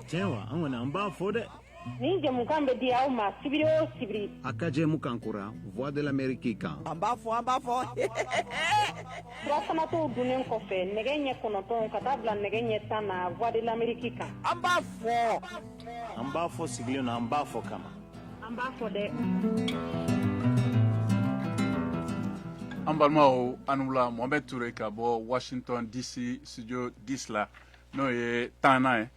Tiens, on a un bas fode. Ni jamukan be di aw ma sibiri o sibiri. Akaje Mukankura, voix de l'Amérique. Ambafo. Surafana t'o dunnen kɔfɛ nɛgɛ ɲɛ 9 ka taa bila nɛgɛ ɲɛ 10 na voix de l'Amérique kan. An b'a fɔ sigilen na an b'a fɔ kama. An b'a fɔ dɛ. An balimaw an wula Mohamed Touré ka bɔ Washington DC studio 10 la n'o ye 10nan ye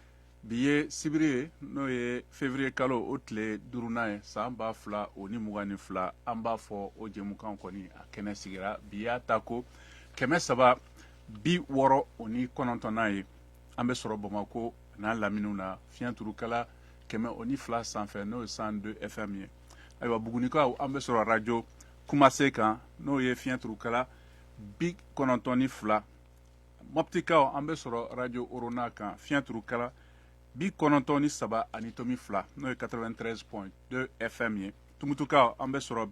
bi ye sibiri ye n'o ye février kalo o tile 5nan ye san 2022 an b'a fɔ o jɛmukan kɔni a kɛnɛ sigira bi y'a ta ko 369 ye an bɛ sɔrɔ Bamako n'a laminiw na fiɲɛ turukala 102 sanfɛ n'o ye 102 FM ye ayiwa Bugunikaw an bɛ sɔrɔ radio Kumase kan n'o ye fiɲɛ turukala 92 Moptikaw an bɛ sɔrɔ radio Orona kan fiɲɛ turukala 93 ani tomi 2 n'o ye 93.2 FM ye Tumutukaw an bɛ sɔrɔ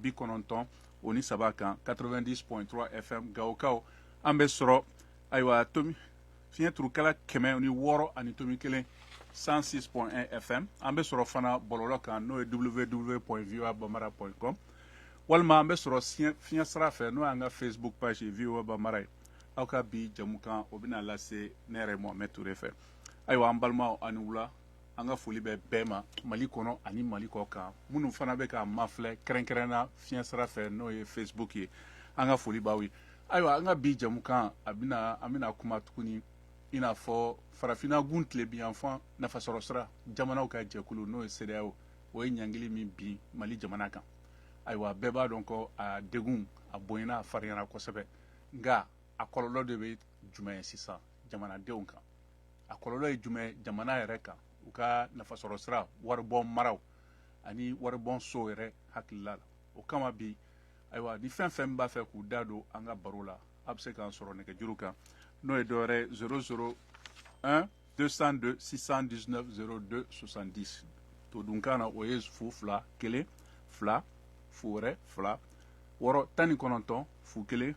93 kan 90.3 FM Gawokaw an bɛ sɔrɔ ayiwa tomi fiɲɛ turukala 106 ani tomi 1 106.1 FM an bɛ sɔrɔ fana bɔlɔlɔ kan n'o ye www.voabamara.com walima an bɛ sɔrɔ fiɲɛ sira fɛ n'o y'an ka Facebook page VOA Bambara ye aw ka bi jamukan o bɛna lase ne yɛrɛ Mohamed Touré fɛ ayiwa an balimaw ani wula an ka foli bɛ bɛɛ ma Mali kɔnɔ ani Mali kɔ kan minnu fana bɛ ka mafilɛ kɛrɛnkɛrɛnna fiɲɛ sira fɛ n'o ye Facebook ye an ka foli b'aw ye ayiwa an ka bi jamukan an bɛna kuma tuguni i n'a fɔ farafinna gun tile biyanfan nafasɔrɔ sira jamanaw ka jɛkulu n'o ye CEDEAO o ye ɲangili min bin Mali jamana kan ayiwa bɛɛ b'a dɔn ko a degun a bonyana a farinyana kosɛbɛ nka a kɔlɔlɔ de bɛ jumɛn ye sisan jamanadenw kan a kɔlɔlɔ ye jumɛn jamana yɛrɛ kan u ka nafasɔrɔ sira waribɔn maraw ani waribɔn so yɛrɛ hakilila la o kama bi ayiwa ni fɛn fɛn b'a fɛ k'u da don an ka baro la a bɛ se k'an sɔrɔ nɛgɛjuru kan n'o ye dɔwɛrɛ 001 202 619 02 70 to dunkan na o ye fu 2 1 2 fu wɛrɛ 2 6 19 fu 1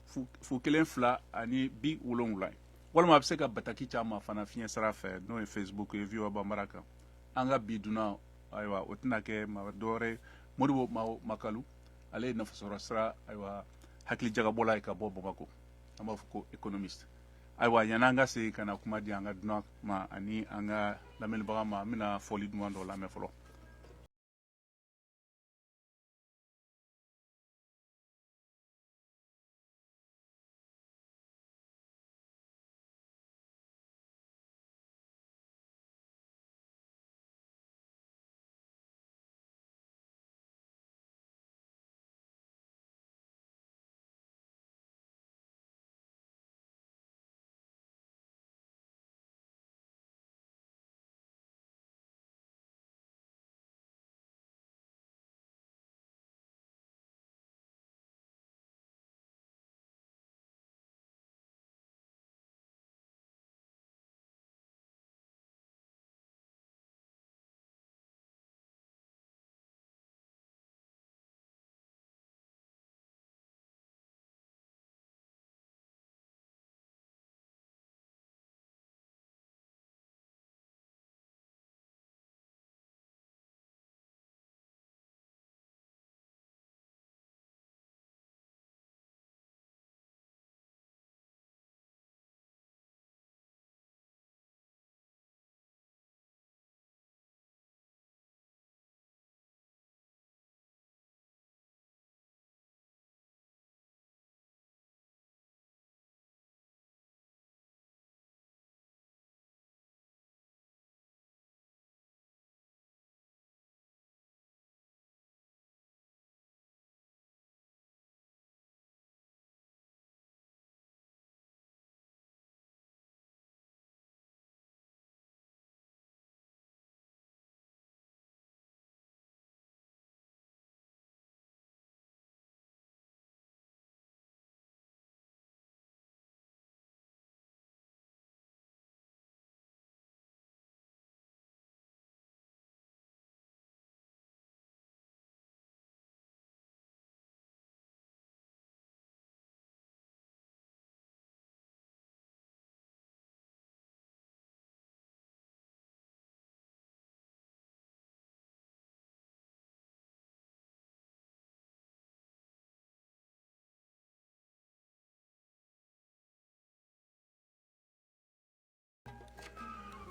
7 fu 1 2 ani 70 walima a bɛ se ka bataki caman fana fiɲɛ sira fɛ n'o ye Facebook ye VOA Bambara kan an ka bi dunan ayiwa o tɛna kɛ dɔwɛrɛ Modibo Makalu ale ye nafasɔrɔ sira ayiwa hakili jagabɔla ye ka bɔ Bamako an b'a fɔ ko économiste ayiwa yan'an ka segin ka na kuma di an ka dunan ma ani an ka lamɛnnibaga ma an bɛna fɔli duman dɔ lamɛn fɔlɔ.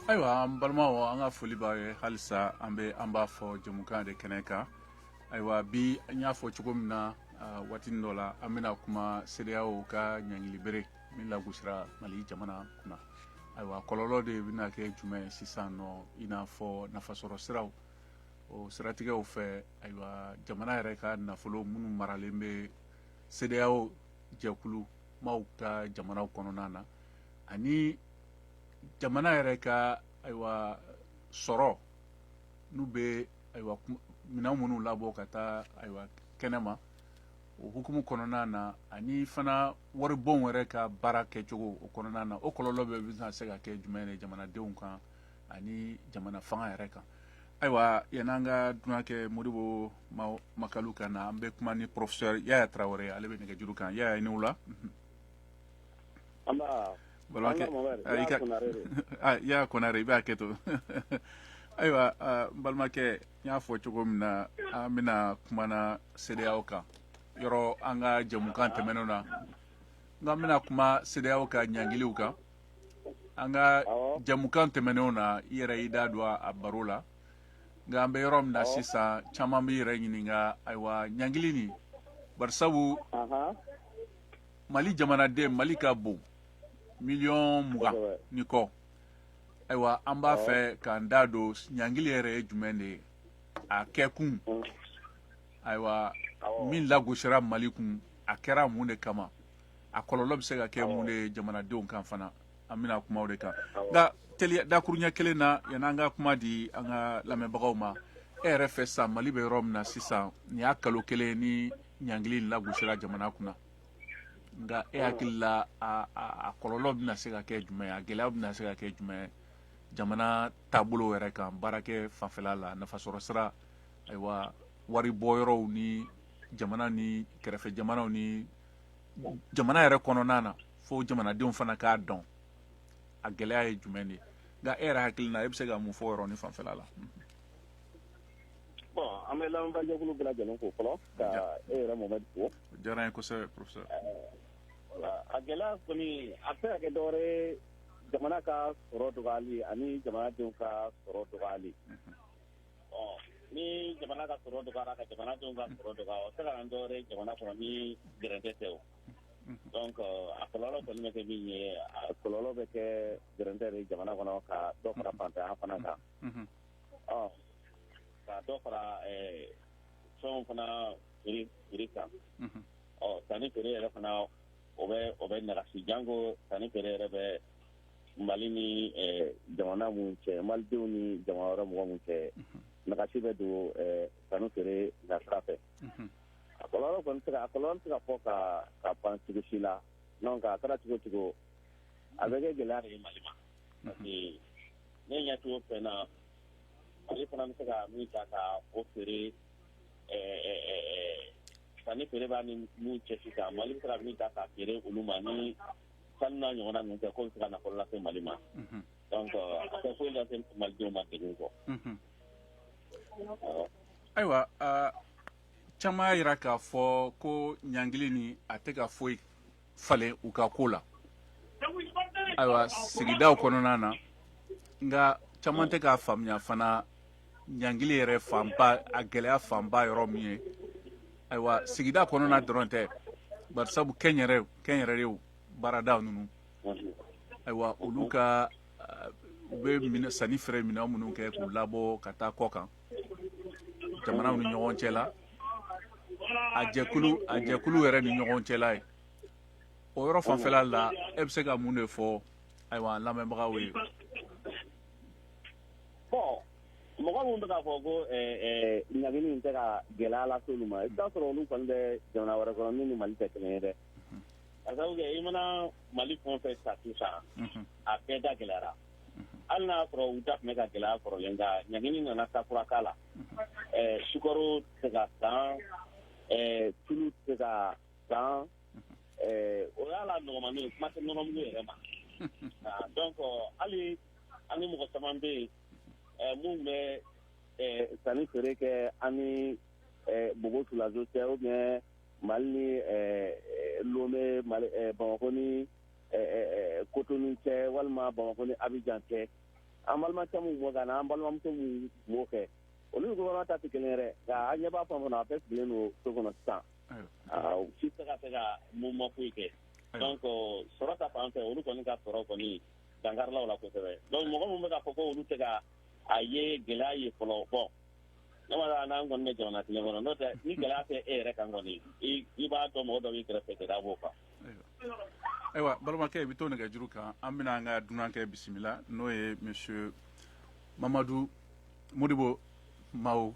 ayiwa an balimaw an ka foli b'a ye halisa an b'a fɔ jamukan de kɛnɛ kan ayiwa bi an y'a fɔ cogo min na waatinin dɔ la an bɛna kuma CEDEAO ka ɲankili bere min lagosira Mali jamana kunna ayiwa kɔlɔlɔ de bɛna kɛ jumɛn ye sisan nɔ i n'a fɔ nafasɔrɔ siraw o siratigɛw fɛ ayiwa jamana yɛrɛ ka nafolo minnu maralen bɛ CEDEAO jɛkulu maaw ka jamanaw kɔnɔna na ani jamana yɛrɛ ka ayiwa sɔrɔ n'u bɛ ayiwa minɛn minnu labɔ ka taa ayiwa kɛnɛma o hukumu kɔnɔna na ani fana waribɔnw yɛrɛ ka baara kɛcogo o kɔnɔna na o kɔlɔlɔ bɛ se ka kɛ jumɛn ye jamanadenw kan ani jamana fanga yɛrɛ kan ayiwa yan'an ka dunan kɛ Modibo Makalu kan na an bɛ kuma ni professeur Yaya Traoré ale bɛ nɛgɛjuru kan Yaya i ni wula. Yaya Konare i b'a kɛ to ayiwa n balimakɛ n y'a fɔ cogo min na an bɛna kumana CEDEAO kan yɔrɔ an ka jamukan tɛmɛnenw na nka n bɛna kuma CEDEAO ka ɲankiliw kan an ka jamukan tɛmɛnenw na i yɛrɛ y'i da don a baro la nka an bɛ yɔrɔ min na sisan caman b'i yɛrɛ ɲininka ayiwa ɲankili nin barisabu Mali jamanaden Mali ka bon 20,000,000 ni kɔ ayiwa an b'a fɛ k'an da don ɲankili yɛrɛ ye jumɛn de ye a kɛkun ayiwa min lagosira Mali kun a kɛra mun de kama a kɔlɔlɔ bɛ se ka kɛ mun de ye jamanadenw kan fana an bɛna kuma o de kan nka dakuruɲɛ kelen na yan'an ka kuma di an ka lamɛnbagaw ma e yɛrɛ fɛ sisan Mali bɛ yɔrɔ min na sisan nin y'a kalo kelen ni ɲankili lagosira jamana kunna nka e hakili la a kɔlɔlɔ bɛna se ka kɛ jumɛn ye a gɛlɛya bɛna se ka kɛ jumɛn ye jamana taabolo yɛrɛ kan baarakɛ fanfɛla la nafasɔrɔ sira ayiwa wari bɔyɔrɔw ni jamana ni kɛrɛfɛ jamanaw ni jamana yɛrɛ kɔnɔna na fo jamanadenw fana k'a dɔn a gɛlɛya ye jumɛn de ye nka e yɛrɛ hakili la e bɛ se ka mun fɔ yɔrɔ ni fanfɛla la. Bon an bɛ lamɛnbaajɛkulu bɛɛ lajɛlen ko fɔlɔ ka e yɛrɛ Mohamed fo. O diyara n ye kosɛbɛ professeur. A gɛlɛya kɔni a tɛ ka kɛ dɔwɛrɛ ye jamana ka sɔrɔ dɔgɔyali ani jamanadenw ka sɔrɔ dɔgɔyali. Ni jamana ka sɔrɔ dɔgɔyara ka jamanadenw ka sɔrɔ dɔgɔya o tɛ ka na dɔwɛrɛ ye jamana kɔnɔ ni gɛrɛntɛ tɛ o. Donc a kɔlɔlɔ kɔni bɛ kɛ min ye a kɔlɔlɔ bɛ kɛ gɛrɛntɛ de jamana kɔnɔ ka dɔ fara fantanya fana kan. Ka dɔ fara fɛnw fana feere kan. Sanni feere yɛrɛ fana o bɛ nagasi jango sanni feere yɛrɛ bɛ Mali ni jamana mun cɛ Malidenw ni jamana wɛrɛ mɔgɔ mun cɛ nagasi bɛ don sanni feere na sira fɛ. A kɔlɔlɔ kɔni tɛ ka fɔ ka ban cogo si la donc a kɛra cogo cogo a bɛ kɛ gɛlɛya de ye Mali ma parce que ne ɲɛ t'o fɛn na Mali fana bɛ se ka min ta ka o feere sanni feere b'a ni mun cɛ sisan Mali bɛ se ka min ta ka feere olu ma ni sanni n'a ɲɔgɔnna ninnu tɛ k'o bɛ se ka nafolo lase Mali ma donc a tɛ foyi lase Malidenw ma degun kɔ. Ayiwa caman y'a jira k'a fɔ ko ɲankili ni a tɛ ka foyi falen u ka ko la ayiwa sigidaw kɔnɔna na nka caman tɛ k'a faamuya fana ɲankili yɛrɛ fanba a gɛlɛya fanba yɔrɔ min ye ayiwa sigida kɔnɔna dɔrɔn tɛ barisabu kɛnyɛrɛyew baarada ninnu ayiwa olu ka u bɛ sanni feere minɛn minnu kɛ k'u labɔ ka taa kɔ kan jamanaw ni ɲɔgɔn cɛ la a jɛkulu yɛrɛ ni ɲɔgɔn cɛla ye o yɔrɔ fanfɛla la e bɛ se ka mun de fɔ ayiwa lamɛnbagaw ye. Bon mɔgɔ minnu bɛ k'a fɔ ko ɲankili in tɛ ka gɛlɛya lase olu ma i bɛ t'a sɔrɔ olu kɔni bɛ jamana wɛrɛ kɔnɔ min ni Mali tɛ kelen ye dɛ. Ka sababu kɛ i mana Mali fɛn o fɛn ta sisan a bɛɛ da gɛlɛyara hali n'a sɔrɔ u da tun bɛ ka gɛlɛya kɔrɔlen nka ɲankili nana takura k'a la sukaro tɛ ka san tulu tɛ ka san o y'a la nɔgɔmani ye kuma tɛ nɔnɔmugu yɛrɛ ma donc hali ani mɔgɔ caman bɛ yen mun bɛ sanni feere kɛ ani Bogo Tulazo cɛ ou bien Mali ni Lomé Bamakɔ ni Cotonou cɛ walima Bamakɔ ni Abidjan cɛ an balima cɛ mun bɔ ka na an balimamuso mun b'o kɛ olu gouvernement ta tɛ kelen yɛrɛ nka an ɲɛ b'a fɛn o fɛn na a bɛɛ sigilen don so kɔnɔ sisan si tɛ ka se ka mouvement foyi kɛ donc sɔrɔ ta fan fɛ olu kɔni ka sɔrɔ kɔni dankarilaw la kosɛbɛ donc mɔgɔ mun bɛ k'a fɔ ko olu tɛ ka a ye gɛlɛya ye fɔlɔ bon ne ma dɔn n'an kɔni bɛ jamana kelen kɔnɔ n'o tɛ ni gɛlɛya tɛ e yɛrɛ kan kɔni i b'a dɔn mɔgɔ dɔ b'i kɛrɛfɛ gɛlɛya b'o kan. Ayiwa balimakɛ i bɛ to nɛgɛjuru kan an bɛna an ka dunankɛ bisimila n'o ye monsieur Mamadu Modibo Maw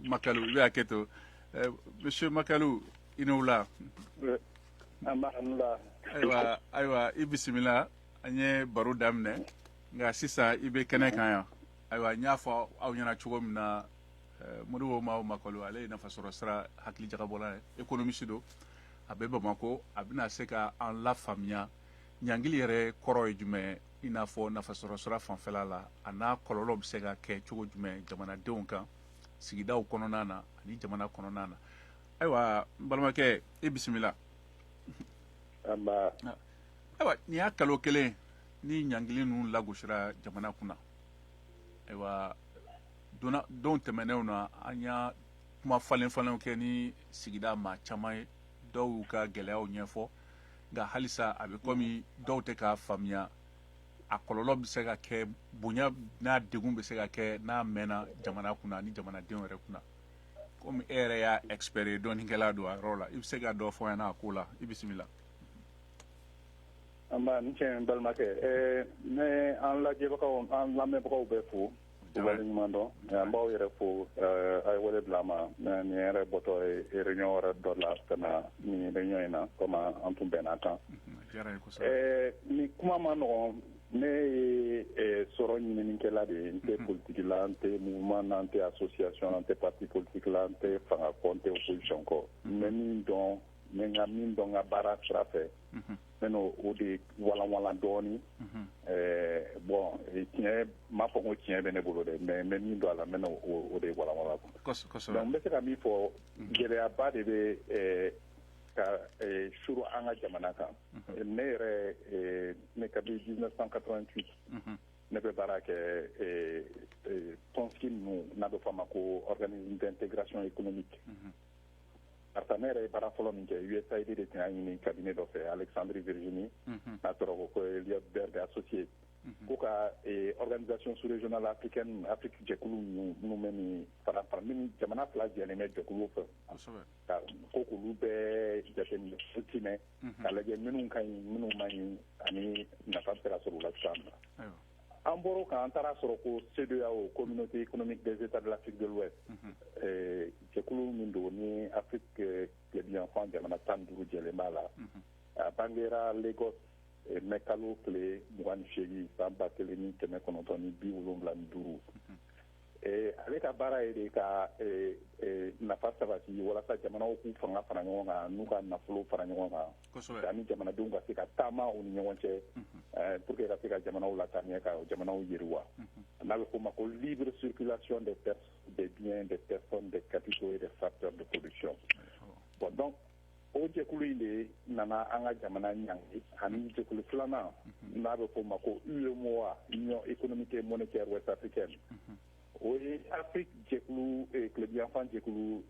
Makalu i bɛ hakɛ to monsieur Makalu i ni wula. Ayiwa i bisimila an ye baro daminɛ nka sisan i bɛ kɛnɛ kan yan ayiwa n y'a fɔ aw ɲɛna cogo min na Modibo Maw Makalu ale ye nafasɔrɔ sira hakili jagabɔla ye économiste don a bɛ Bamako a bɛna se ka an lafaamuya ɲangili yɛrɛ kɔrɔ ye jumɛn i n'a fɔ nafasɔrɔ sira fanfɛla la a n'a kɔlɔlɔ bɛ se ka kɛ cogo jumɛn jamanadenw kan sigidaw kɔnɔna na ani jamana kɔnɔna na ayiwa n balimakɛ i bisimila. Ayiwa nin y'a kalo kelen ni ɲangili ninnu lagosira jamana kunna ayiwa don tɛmɛnenw na an y'a kuma falen-falenw kɛ ni sigida maa caman ye dɔw y'u ka gɛlɛyaw ɲɛfɔ nka halisa a bɛ komi dɔw tɛ k'a faamuya a kɔlɔlɔ bɛ se ka kɛ bonya n'a degun bɛ se ka kɛ n'a mɛnna jamana kunna ani jamanadenw yɛrɛ kunna komi e yɛrɛ y'a expert ye dɔnnikɛla don a yɔrɔ la i bɛ se ka dɔ fɔ an ɲɛna a ko la i bisimila. N cɛ n balimakɛ ne an lajɛbagaw an lamɛnbagaw bɛ fo u waleɲuman dɔn an b'aw yɛrɛ fo a ye wele bila ma nin yɛrɛ bɔtɔ ye réunion wɛrɛ dɔ la ka na nin réunion in na comme an tun bɛnna kan nin kuma ma nɔgɔn ne ye sɔrɔ ɲininikɛla de ye n tɛ politique la n tɛ mouvement na n tɛ association n tɛ parti politique la n tɛ fanga kɔ n tɛ opposition kɔ n bɛ min dɔn n bɛ n ka min dɔn n ka baara sira fɛ n bɛna o de walanwalan dɔɔni bon tiɲɛ m'a fɔ ko tiɲɛ bɛ ne bolo dɛ mais n bɛ min dɔn a la n bɛna o de walanwalan donc n bɛ se ka min fɔ gɛlɛyaba de bɛ ka suru an ka jamana kan ne yɛrɛ ne kabi 1988 ne bɛ baara kɛ tɔnsigi ninnu n'a bɛ fɔ a ma ko organisme d'intégration économique parce ne yɛrɛ ye baara fɔlɔ min kɛ USAID de tun y'a ɲini cabinet dɔ fɛ Alexandrie Virginie n'a tɔgɔ ko Eliot Berg associé ko ka organisation sous-régionale africaine Afrique jɛkulu minnu bɛ nin fara min jamana fila jɛlen bɛ jɛkulu fɛ ko k'olu bɛɛ jateminɛ timɛ k'a lajɛ minnu ka ɲi minnu man ɲi ani nafa bɛ se ka sɔrɔ o la cogoya min na an bɔr'o kan an taara sɔrɔ ko CEDEAO communauté économique des états de l'Afrique de l'Ouest jɛkulu min don ni Afrique tilebinyanfan jamana 15 jɛlen b'a la a bangera Lagos mɛ kalo tile 28 san 1975 ale ka baara ye de ka nafa sabati walasa jamanaw k'u fanga fara ɲɔgɔn kan n'u ka nafolo fara ɲɔgɔn kan ani jamanadenw ka se ka taama u ni ɲɔgɔn cɛ pour que ka se ka jamanaw lataaɲɛ ka jamanaw yiriwa n'a bɛ fɔ o ma ko libre circulation des biens des personnes des capitaux et des facteurs de production bon donc o jɛkulu in de nana an ka jamana ɲangi ani jɛkulu filanan n'a bɛ fɔ o ma ko UEMOA Union économique et monétaire ouest africaine o ye Afrique jɛkulu tilebinyanfan jɛkulu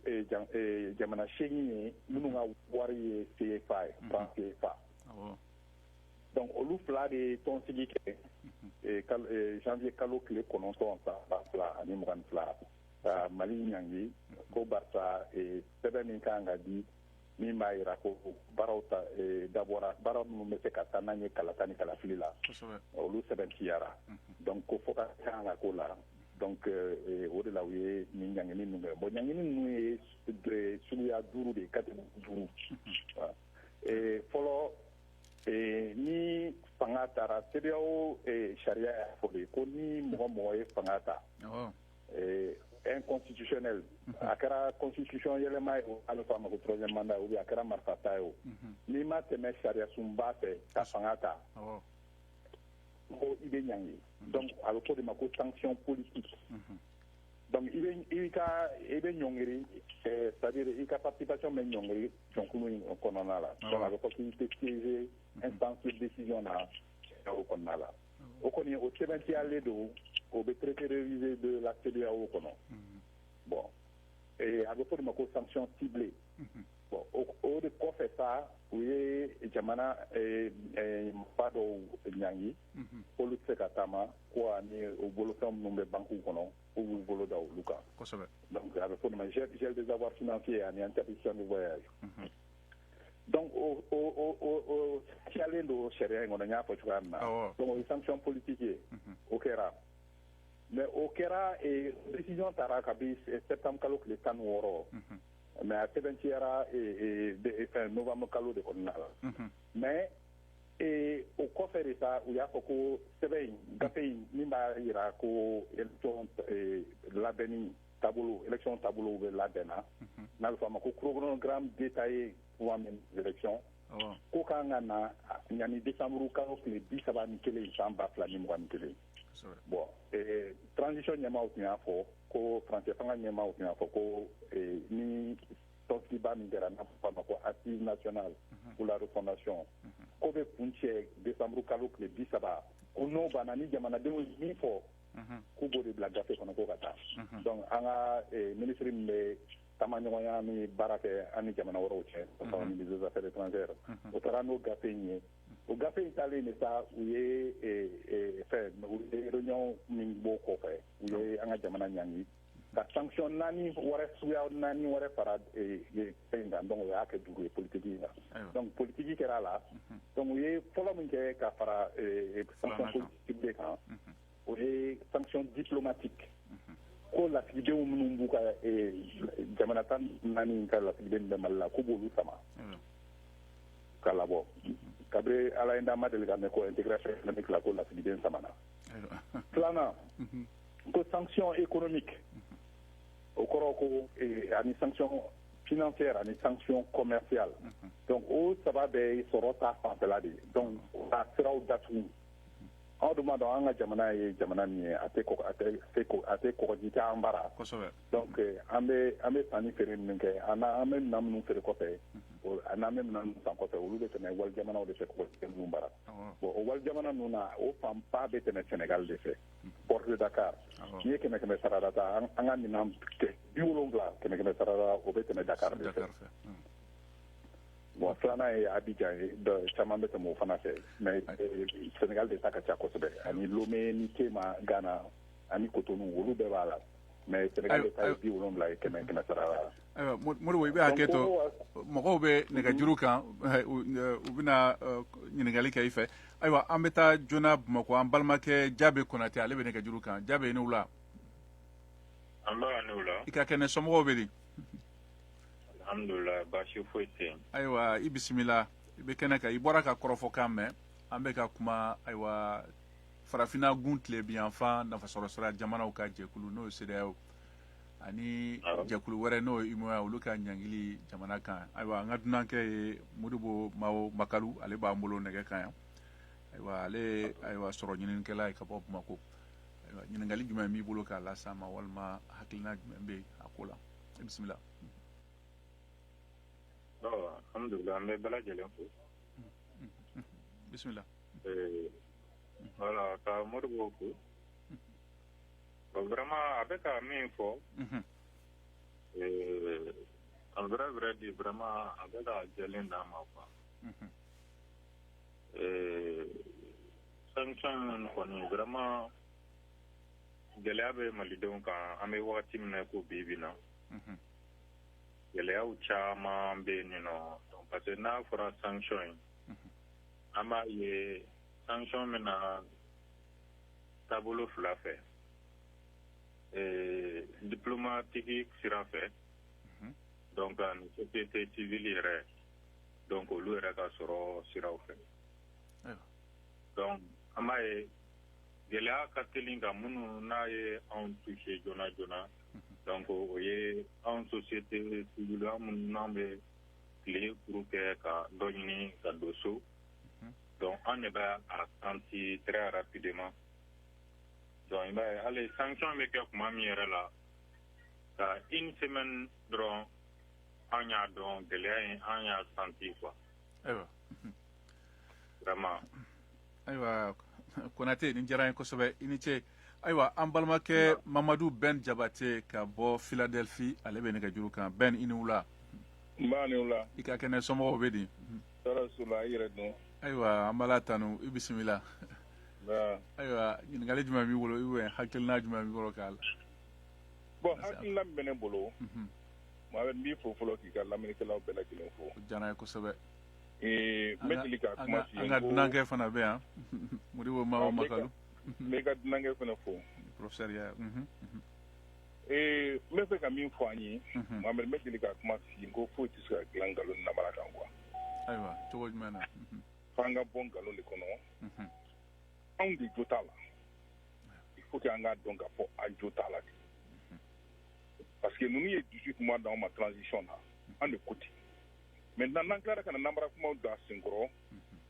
jamana 8 ye minnu ka wari ye CFA ye franc CFA donc olu fila de ye tɔnsigi kɛ janvier kalo tile 9 san 2022 ka Mali ɲangi ko barisa sɛbɛn min kan ka di min b'a jira ko baaraw dabɔra baara minnu bɛ se ka taa n'an ye kalata ni kalafili la olu sɛbɛntiyara donc ko fo ka kan ka k'o la donc o de la u ye nin ɲangini ninnu kɛ bon ɲangini ninnu ye suguya 5 de ye catégorie 5 fɔlɔ ni fanga taara CEDEAO sariya y'a fɔ de ko ni mɔgɔ ye fanga ta inconstitutionnel a kɛra constitution yɛlɛma ye o a bɛ fɔ a ma ko troisième mandat ou bien a kɛra marifata ye o n'i ma tɛmɛ sariya sunba fɛ ka fanga ta ko i bɛ ɲangi donc a bɛ fɔ de ma ko sanction politique donc i bɛ ɲɔngiri c'est-à-dire i ka participation bɛ ɲɔngiri jɔnkulu in kɔnɔna la donc a bɛ fɔ k'i tɛ siéger instance de décision na o kɔnɔna la o kɔni o sɛbɛntiyalen don o bɛ traité révisé de la CEDEAO kɔnɔ bon a bɛ fɔ o de ma ko sanction ciblée bon o de kɔfɛ sa u ye jamana ba dɔw ɲangi k'olu tɛ se ka taama ko ani o bolofɛn minnu bɛ banques kɔnɔ k'u b'u bolo da olu kan donc a bɛ fɔ o de ma gel des avoirs financiers ani interdiction de voyage donc o ciyalen don sariya in kɔnɔ n y'a fɔ cogoya min na donc o ye sanction politique ye o kɛra mais o kɛra décision taara kabi septembre kalo tile 16 mais a sɛbɛntiyara novembre kalo de kɔnɔna la mais o kɔfɛ de sa u y'a fɔ ko sɛbɛn in gafe in min b'a yira ko élection labɛnni taabolo élection taabolo bɛ labɛnna n'a bɛ fɔ a ma ko chronogramme détaillé pour les élections ko kan ka na ɲani décembre kalo tile 31 san 2021 bon transition ɲɛmaaw tun y'a fɔ ko faransɛ fanga ɲɛmaaw tun y'a fɔ ko ni tɔnsiba min kɛra n'a fɔ a ma ko assise nationale pour la refondation ko bɛ kun cɛ décembre kalo tile 30 ko n'o banna ni jamanadenw ye min fɔ k'u b'o de bila gafe kɔnɔ ko ka taa donc an ka ministre min bɛ taamaɲɔgɔnya ni baara kɛ an ni jamana wɛrɛw cɛ notamment ministre des affaires étrangères o taara n'o gafe in ye o gafe in taalen de sa u ye réunion min b'o kɔfɛ u ye an ka jamana ɲangi ka sanction suguya 4 wɛrɛ fara fɛn in kan donc o y'a kɛ 5 ye politique in kan donc politique kɛra a la donc u ye fɔlɔ min kɛ ka fara sanction politique kan o ye sanction diplomatique ko lasigidenw minnu b'u ka jamana 14 ka lasigiden bɛ Mali la k'u b'olu sama ka labɔ kabiri ala ye n da ma deli ka mɛn ko intégration économique la ko lasigiden samana filanan ko sanction économique o kɔrɔ ko ani sanction financière ani sanction commerciale donc o saba bɛ sɔrɔ ta fanfɛla de donc ka siraw datugu anw dun b'a dɔn an ka jamana ye jamana min ye a tɛ kɔgɔji kɛ an bara donc an bɛ sanni feere min kɛ an bɛ minɛn minnu feere kɔfɛ a n'an bɛ minɛn minnu san kɔfɛ olu bɛ tɛmɛ wali jamanaw de fɛ kɔgɔji kɛ minnu bara bon o wali jamana ninnu na o fanba bɛ tɛmɛ Sénégal de fɛ port de Dakar n'i ye 100 sarada ta an ka minɛn 70 100 sarada o bɛ tɛmɛ Dakar de fɛ bon filanan ye Abidjan ye caman bɛ tɛmɛ o fana fɛ mais Sénégal de ta ka ca kosɛbɛ ani Lomé ni Tema Ghana ani Cotonou olu bɛɛ b'a la mais Sénégal de ta ye 70 ye 100 sarada Modibo i bɛ hakɛ to mɔgɔw bɛ nɛgɛjuru kan u bɛna ɲininkali kɛ i fɛ ayiwa an bɛ taa joona Bamakɔ an balimakɛ Jabe Konate ale bɛ nɛgɛjuru kan Jabe i ni wula an b'a ni wula i ka kɛnɛ somɔgɔw bɛ di alhamdulillah baasi foyi tɛ yen ayiwa i bisimila i bɛ kɛnɛ kan i bɔra ka kɔrɔfɔkan mɛn an bɛ ka kuma ayiwa farafinna gun tile biyanfan nafasɔrɔsira jamanaw ka jɛkulu n'o ye CEDEAO ani jɛkulu wɛrɛ n'o ye UMOA olu ka ɲankili jamana kan ayiwa an ka dunankɛ ye Modibo Mawo Makalu ale b'an bolo nɛgɛ kan yan ayiwa ale ayiwa sɔrɔ ɲininikɛla ye ka bɔ Bamakɔ ayiwa ɲininkali jumɛn b'i bolo k'a lase an ma walima hakilina jumɛn bɛ a ko la i bisimila alhamdulillah an bɛ bɛɛ lajɛlen fo bisimila voilà ka Modibo fo vraiment a bɛ ka min fɔ en vrai dit vraiment a bɛ ka jɛlen d'an ma quoi sanction kɔni vraiment gɛlɛya bɛ malidenw kan an bɛ wagati min na ko bi bi na gɛlɛyaw caman bɛ yen nɔ parce que n'a fɔra sanction ye an b'a ye sanction bɛ na taabolo fila fɛ diplomatique sira fɛ donc ani société civile yɛrɛ donc olu yɛrɛ ka sɔrɔ siraw fɛ donc an b'a ye gɛlɛya ka teli ka minnu n'a ye anw touché joona joona donc o ye anw société civile an minnu n'an bɛ tile kuru kɛ ka dɔ ɲini ka don so donc an de bɛ a senti très rapidement donc i b'a ye hali sanction bɛ kɛ tuma min yɛrɛ la ka une semaine dɔrɔn an y'a dɔn gɛlɛya in an y'a senti quoi ayiwa vraiment ayiwa Konate ni diyara n ye kosɛbɛ i ni ce ayiwa an balimakɛ mamadu Ben Jabate ka bɔ Philadelphie ale bɛ nɛgɛjuru kan Ben i ni wula n b'a ni wula i ka kɛnɛ somɔgɔw bɛ di tɔɔrɔ su la i yɛrɛ dun ayiwa an b'ala tanu i bisimila ayiwa ɲininkali jumɛn b'i bolo ou bien hakilina jumɛn b'i bolo k'a la bon hakilina min bɛ ne bolo Mohamed n b'i fo fɔlɔ k'i ka lamɛnnikɛlaw bɛɛ lajɛlen fo o diyara n ye kosɛbɛ n bɛ deli ka kuma f'i ye an ka dunankɛ fana bɛ yan Modibo Mawo Makalu n bɛ ka dunankɛ fana fo professeur ya n bɛ fɛ ka min fɔ an ye Mohamed n bɛ deli ka kuma f'i ye ko foyi tɛ se ka dilan nkalon namara kan quoi ayiwa cogo jumɛn na f'an ka bɔ nkalon de kɔnɔ anw de jo t'a la il faut que an k'a dɔn k'a fɔ an jo t'a la de parce que ninnu ye 18 mois d'anw ma transition na an de ko ten maintenant n'an tilara ka na namara kumaw don a senkɔrɔ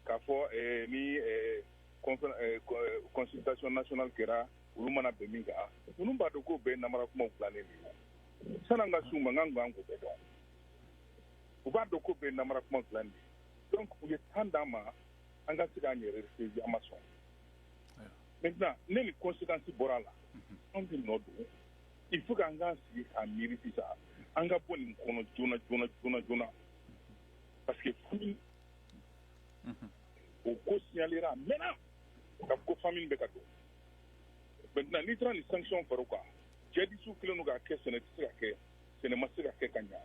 k'a fɔ ni consultation nationale kɛra olu mana bɛn min kan ninnu b'a dɔn k'o bɛɛ ye namara kumaw dilannen de ye san'an ka s'u ma n kan k'o bɛɛ dɔn u b'a dɔn k'o bɛɛ ye namara kumaw dilannen de ye donc u ye temps d'an ma an ka se k'an yɛrɛ restaurer an ma sɔn maintenant ne ni conséquence bɔra a la anw tɛ nɔ don il faut qu'an k'an sigi k'an miiri sisan an ka bɔ nin kɔnɔ joona parce que famille o ko signalera a mɛnna k'a fɔ ko famille bɛ ka don maintenant n'i taara nin sanction far'o kan jihadistes kɛlen don k'a kɛ sɛnɛ tɛ se ka kɛ sɛnɛ ma se ka kɛ ka ɲa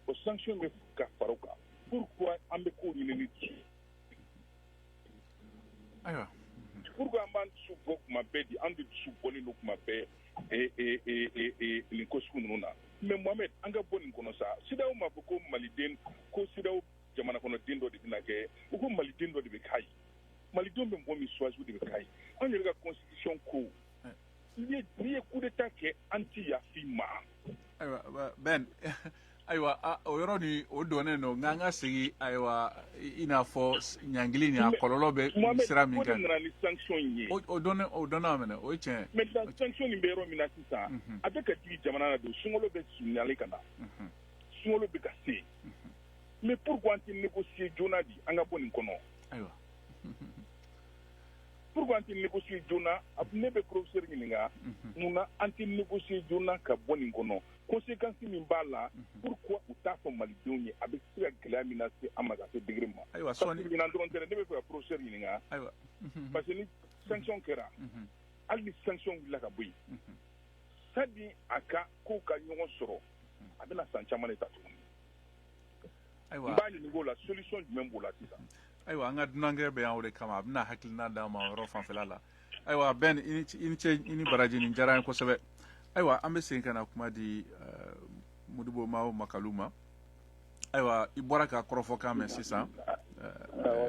o sanction bɛ ka far'o kan pourquoi an bɛ kow ɲini ni dusu ayiwa pourquoi an b'an dusu bɔ kuma bɛɛ di an de dusu bɔlen don kuma bɛɛ nin ko sugu ninnu na mais Mohamed an ka bɔ nin kɔnɔ sa CEDEAO m'a fɔ ko maliden ko CEDEAO jamana kɔnɔden dɔ de bɛna kɛ u ko maliden dɔ de bɛ k'a ye malidenw bɛ mɔgɔ min choisi de bɛ k'a ye an yɛrɛ ka constitution ko n'i ye coup d'état kɛ an tɛ yafi ma ayiwa Ben ayiwa o yɔrɔ ni o donnen don nka an ka segin ayiwa i n'a fɔ ɲangili ni a kɔlɔlɔ bɛ sira min kan Mohamed nana ni sanction in ye o donna minɛ o ye tiɲɛ mais sanction nin bɛ yɔrɔ min na sisan a bɛ ka digi jamana na don sunkalo bɛ surunyali ka na sunkalo bɛ ka se mais pourquoi an tɛ négocier joona di an ka bɔ nin kɔnɔ ayiwa pourquoi an tɛ négocier joona ne bɛ professeur ɲininka munna an tɛ négocier joona ka bɔ nin kɔnɔ conséquence min b'a la pourquoi u t'a fɔ malidenw ye a bɛ se ka gɛlɛya min lase an ma ka se degré ma ayiwa parce que ɲinan dɔrɔn tɛ ne bɛ fɛ ka professeur ɲininka ayiwa parce que ni sanction kɛra hali ni sanction wulila ka bɔ yen sadi a ka kow ka ɲɔgɔn sɔrɔ a bɛna san caman de ta tuguni ayiwa n b'a ɲininka o la solution jumɛn b'o la sisan ayiwa an ka dunankɛ bɛ yan o de kama a bɛna hakilina d'an ma o yɔrɔ fanfɛla la ayiwa Ben i ni ce i ni baraji nin diyara n ye kosɛbɛ ayiwa an bɛ segin ka na kuma di Modibo Mawo Makalu ma ayiwa i bɔra ka kɔrɔfɔkan mɛn sisan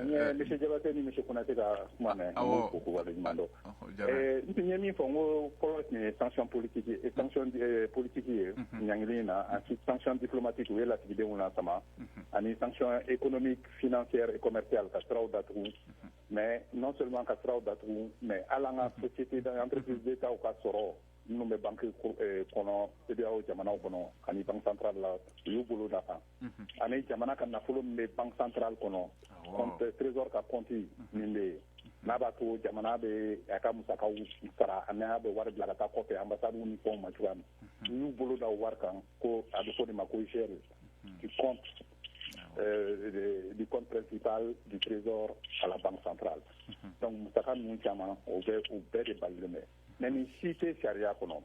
n ye monsieur Jabate ni monsieur Konate ka kuma mɛn an b'u fo k'u waleɲuman dɔn n tun ye min fɔ n ko fɔlɔ tun ye sanction politique ye sanction politique ye ɲangili in na ensuite sanction diplomatique u ye lasigidenw lasama ani sanction économique financière et commerciale ka siraw datugu mais non seulement ka siraw datugu mais hali an ka société d'entreprise d'État ka sɔrɔ minnu bɛ banque kɔnɔ CEDEAO jamanaw kɔnɔ ani banque centrale la u y'u bolo da kan ani jamana ka nafolo min bɛ banque centrale kɔnɔ compte trésor ka compte min bɛ yen n'a b'a to jamana bɛ a ka musakaw sara ani a bɛ wari bila ka taa kɔfɛ ambassade ni fɛnw ma cogoya min u y'u bolo da o wari kan ko a bɛ fɔ de ma ko gère du compte principal du trésor à la banque centrale donc musaka ninnu caman o bɛɛ de balilen bɛ mais nin si tɛ sariya kɔnɔ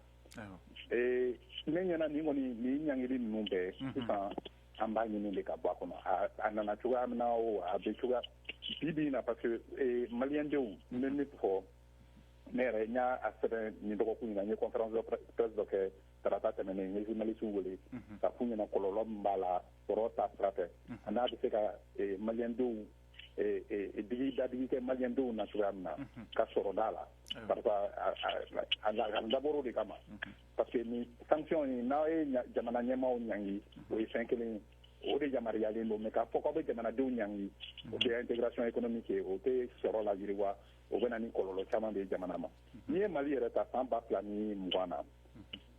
ne ɲɛna nin kɔni nin ɲangili ninnu bɛɛ sisan an b'a ɲini de ka bɔ a kɔnɔ a nana cogoya min na o a bɛ cogoya bi in na parce que maliyɛndenw n bɛ min fɔ ne yɛrɛ n y'a sɛbɛn nin dɔgɔkun in na n ye conférence de presse dɔ kɛ tarata tɛmɛnen n ye journalistes wele ka f'u ɲɛna kɔlɔlɔ min b'a la sɔrɔ ta sira fɛ a n'a bɛ se ka maliyɛndenw dadigi kɛ maliyɛndenw na cogoya min na ka sɔrɔ da la parce que a dabɔra o de kama parce que nin sanction in n'aw ye jamana ɲɛmaaw ɲangi o ye fɛn kelen ye o de yamaruyalen don mais k'a fɔ k'aw bɛ jamanadenw ɲangi o tɛ intégration économique ye o tɛ sɔrɔ la yiriwa o bɛ na ni kɔlɔlɔ caman de ye jamana ma n'i ye Mali yɛrɛ ta san 2020 na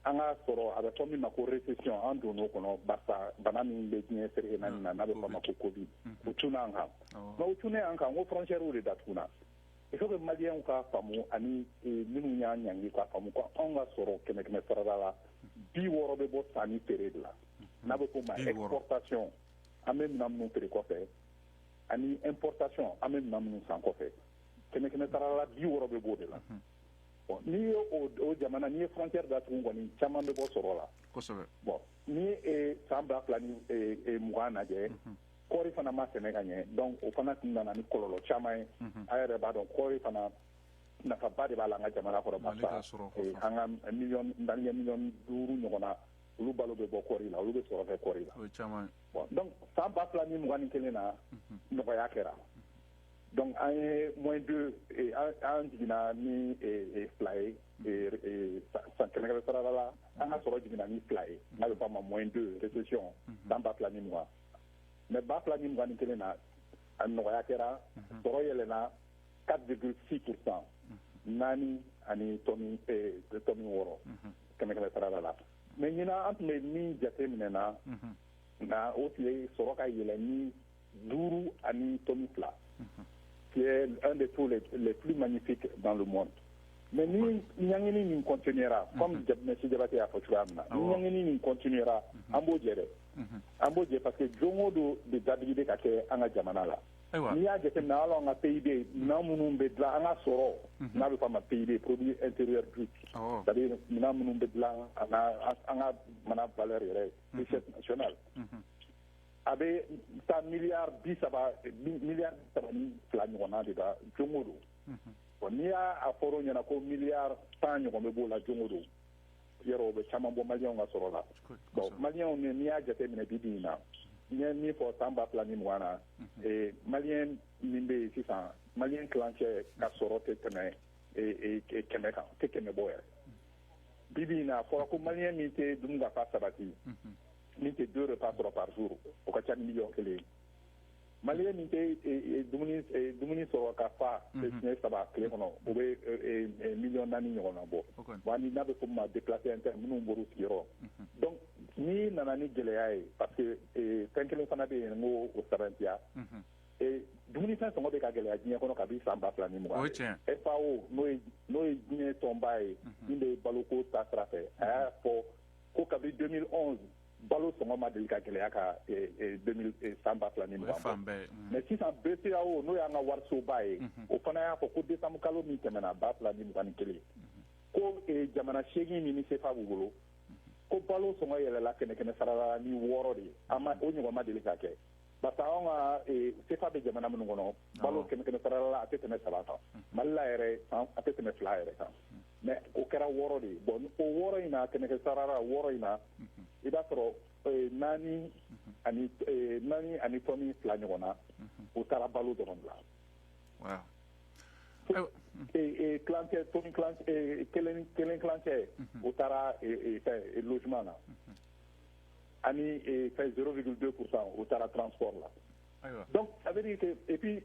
an ka sɔrɔ a bɛ fɔ min ma ko récession an donn'o kɔnɔ barisa bana min bɛ diɲɛ serege naani na n'a bɛ fɔ ma ko Covid o tunna an kan mais o tunnen an kan n ko frontières de datuguna il faut que malien ka famu ani minnu y'a ɲangi ka famu ko anw ka sɔrɔ kɛmɛ sarada la 60 bɛ bɔ sanni feere de la n'a bɛ f'o ma exportation an bɛ minɛn minnu feere kɔfɛ ani importation an bɛ minɛn minnu san kɔfɛ kɛmɛ sarada la 60 bɛ b'o de la n'i ye o jamana n'i ye frontière datugu kɔni caman bɛ bɔ sɔrɔ la kosɛbɛ bon ni san 2020 lajɛ kɔɔri fana ma sɛnɛ ka ɲɛ donc o fana tun nana ni kɔlɔlɔ caman ye a yɛrɛ b'a dɔn kɔɔri fana nafaba de b'a la an ka jamana kɔrɔ parce que an ka miliyɔn 5 ɲɔgɔnna olu balo bɛ bɔ kɔɔri la olu bɛ sɔrɔ kɛ kɔɔri la bon donc san 2021 na nɔgɔya kɛra donc an ye -2 an jiginna ni 2 ye san kɛmɛ sarada la an ka sɔrɔ jiginna ni 2 ye n'a bɛ fɔ a ma -2 récession san 2020 mais 2021 na a nɔgɔya kɛra sɔrɔ yɛlɛnna 4,6% naani ani tɔmi 6 kɛmɛ sarada la mais ɲinan an tun bɛ min jate minɛna na o tun ye sɔrɔ ka yɛlɛ ni 5 ani tɔmi 2 qui est un des taux les plus magnifiques dans le monde. Mais ni ɲangini nin continuera comme M. Diabaté a fɔ cogoya min na ni ɲangini nin continuera an b'o jɛ dɛ an b'o jɛ parce que don o don de dadigi bɛ ka kɛ an ka jamana la n'i y'a jateminɛ hali an ka PIB minɛn minnu bɛ dilan an ka sɔrɔ n'a bɛ fɔ a ma PIB produit intérieur brut c'est-à-dire minɛn minnu bɛ dilan an ka jamana valeur yɛrɛ richesse nationale a bɛ taa miliyari 32 ɲɔgɔnna de la don o don bon n'i y'a fɔra o ɲɛna ko miliyari 10 ɲɔgɔn bɛ b'o la don o don yɔrɔ o bɛ caman bɔ maliyɛnw ka sɔrɔ la bon maliyɛnw n'i y'a jateminɛ bi in na n ye min fɔ san 2020 na maliyɛn min bɛ yen sisan maliyɛn kilancɛ ka sɔrɔ tɛ tɛmɛ 100 kan tɛ 100 bɔ yɛrɛ bi in na a fɔra ko maliyɛn min tɛ dumuni ka fa sabati min tɛ 2 repas sɔrɔ par jour o ka ca ni 1,000,000 ye maliyɛn min tɛ dumuni sɔrɔ ka fa siɲɛ 3 tile kɔnɔ o bɛ 4 millions ɲɔgɔnna bɔ wa ni n'a bɛ fɔ ma déplacé interne minnu bɔr'u sigiyɔrɔ donc n'i nana ni gɛlɛya ye parce que fɛn kelen fana bɛ yen n ko o sɛbɛntiya dumunifɛn sɔngɔ bɛ ka gɛlɛya diɲɛ kɔnɔ kabi san 2020 FAO n'o ye diɲɛ tɔnba ye min bɛ baloko ta sira fɛ a y'a fɔ ko kabi 2011 balo sɔngɔ ma deli ka gɛlɛya ka san 2020 mais sisan BCEAO n'o y'an ka warisoba ye o fana y'a fɔ ko décembre kalo min tɛmɛna 2021 ko jamana 8 min ni CFA b'u bolo ko balo sɔngɔ yɛlɛla kɛmɛ sarala ni 6 de ye o ɲɔgɔn ma deli ka kɛ parce que anw ka CFA bɛ jamana minnu kɔnɔ balo kɛmɛ sarala a tɛ tɛmɛ 3 kan Mali la yɛrɛ a tɛ tɛmɛ 2 yɛrɛ kan mais o kɛra 6 de ye bon o 6 in na kɛmɛ sarala 6 in na i b'a sɔrɔ 4 ani tɔmi 2 ɲɔgɔnna o taara balo dɔrɔn de la kilancɛ tɔmi kelen kilancɛ o taara logement na ani 0,2% o taara transport la donc ça veut dire que et puis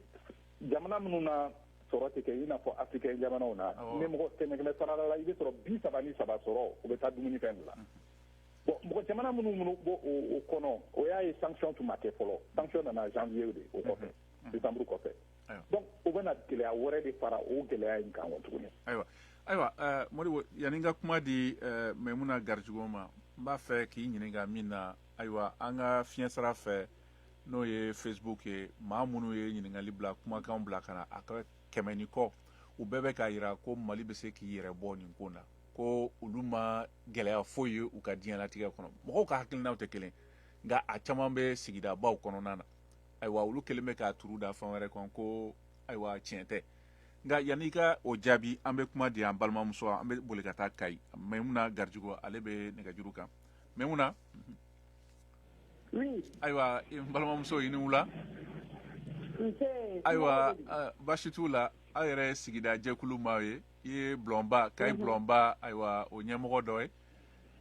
jamana minnu na sɔrɔ tɛ kɛ i n'a fɔ africain jamanaw na ɲɛmɔgɔ kɛmɛ sarala la i bɛ sɔrɔ 33 sɔrɔ o bɛ taa dumunifɛn de la bon mɔgɔ jamana minnu bɔ o kɔnɔ o y'a ye sanction tun ma kɛ fɔlɔ sanction nana janvier de o kɔfɛ décembre kɔfɛ donc o bɛna gɛlɛya wɛrɛ de fara o gɛlɛya in kan tuguni ayiwa Modibo yanni n ka kuma di Maimuna Garijugu ma n b'a fɛ k'i ɲininka min na ayiwa an ka fiɲɛ sira fɛ n'o ye Facebook ye maa minnu ye ɲininkali bila kumakan bila ka na a ka kɛmɛ ni kɔ u bɛɛ bɛ k'a jira ko Mali bɛ se k'i yɛrɛ bɔ nin ko na ko olu ma gɛlɛya foyi ye u ka diɲɛlatigɛ kɔnɔ mɔgɔw ka hakilinaw tɛ kelen nka a caman bɛ sigidabaw kɔnɔna na ayiwa olu kelen bɛ k'a turu da fɛn wɛrɛ kan ko ayiwa tiɲɛ tɛ nka yanni i ka o jaabi an bɛ kuma di an balimamuso an bɛ boli ka taa Kayi Maimuna Garijugu ale bɛ nɛgɛjuru kan Maimuna ayiwa n balimamuso i ni wula ayiwa baasi t'u la aw yɛrɛ sigida jɛkulu maaw ye i ye Bulɔnba Kayi Bulɔnba ayiwa o ɲɛmɔgɔ dɔ ye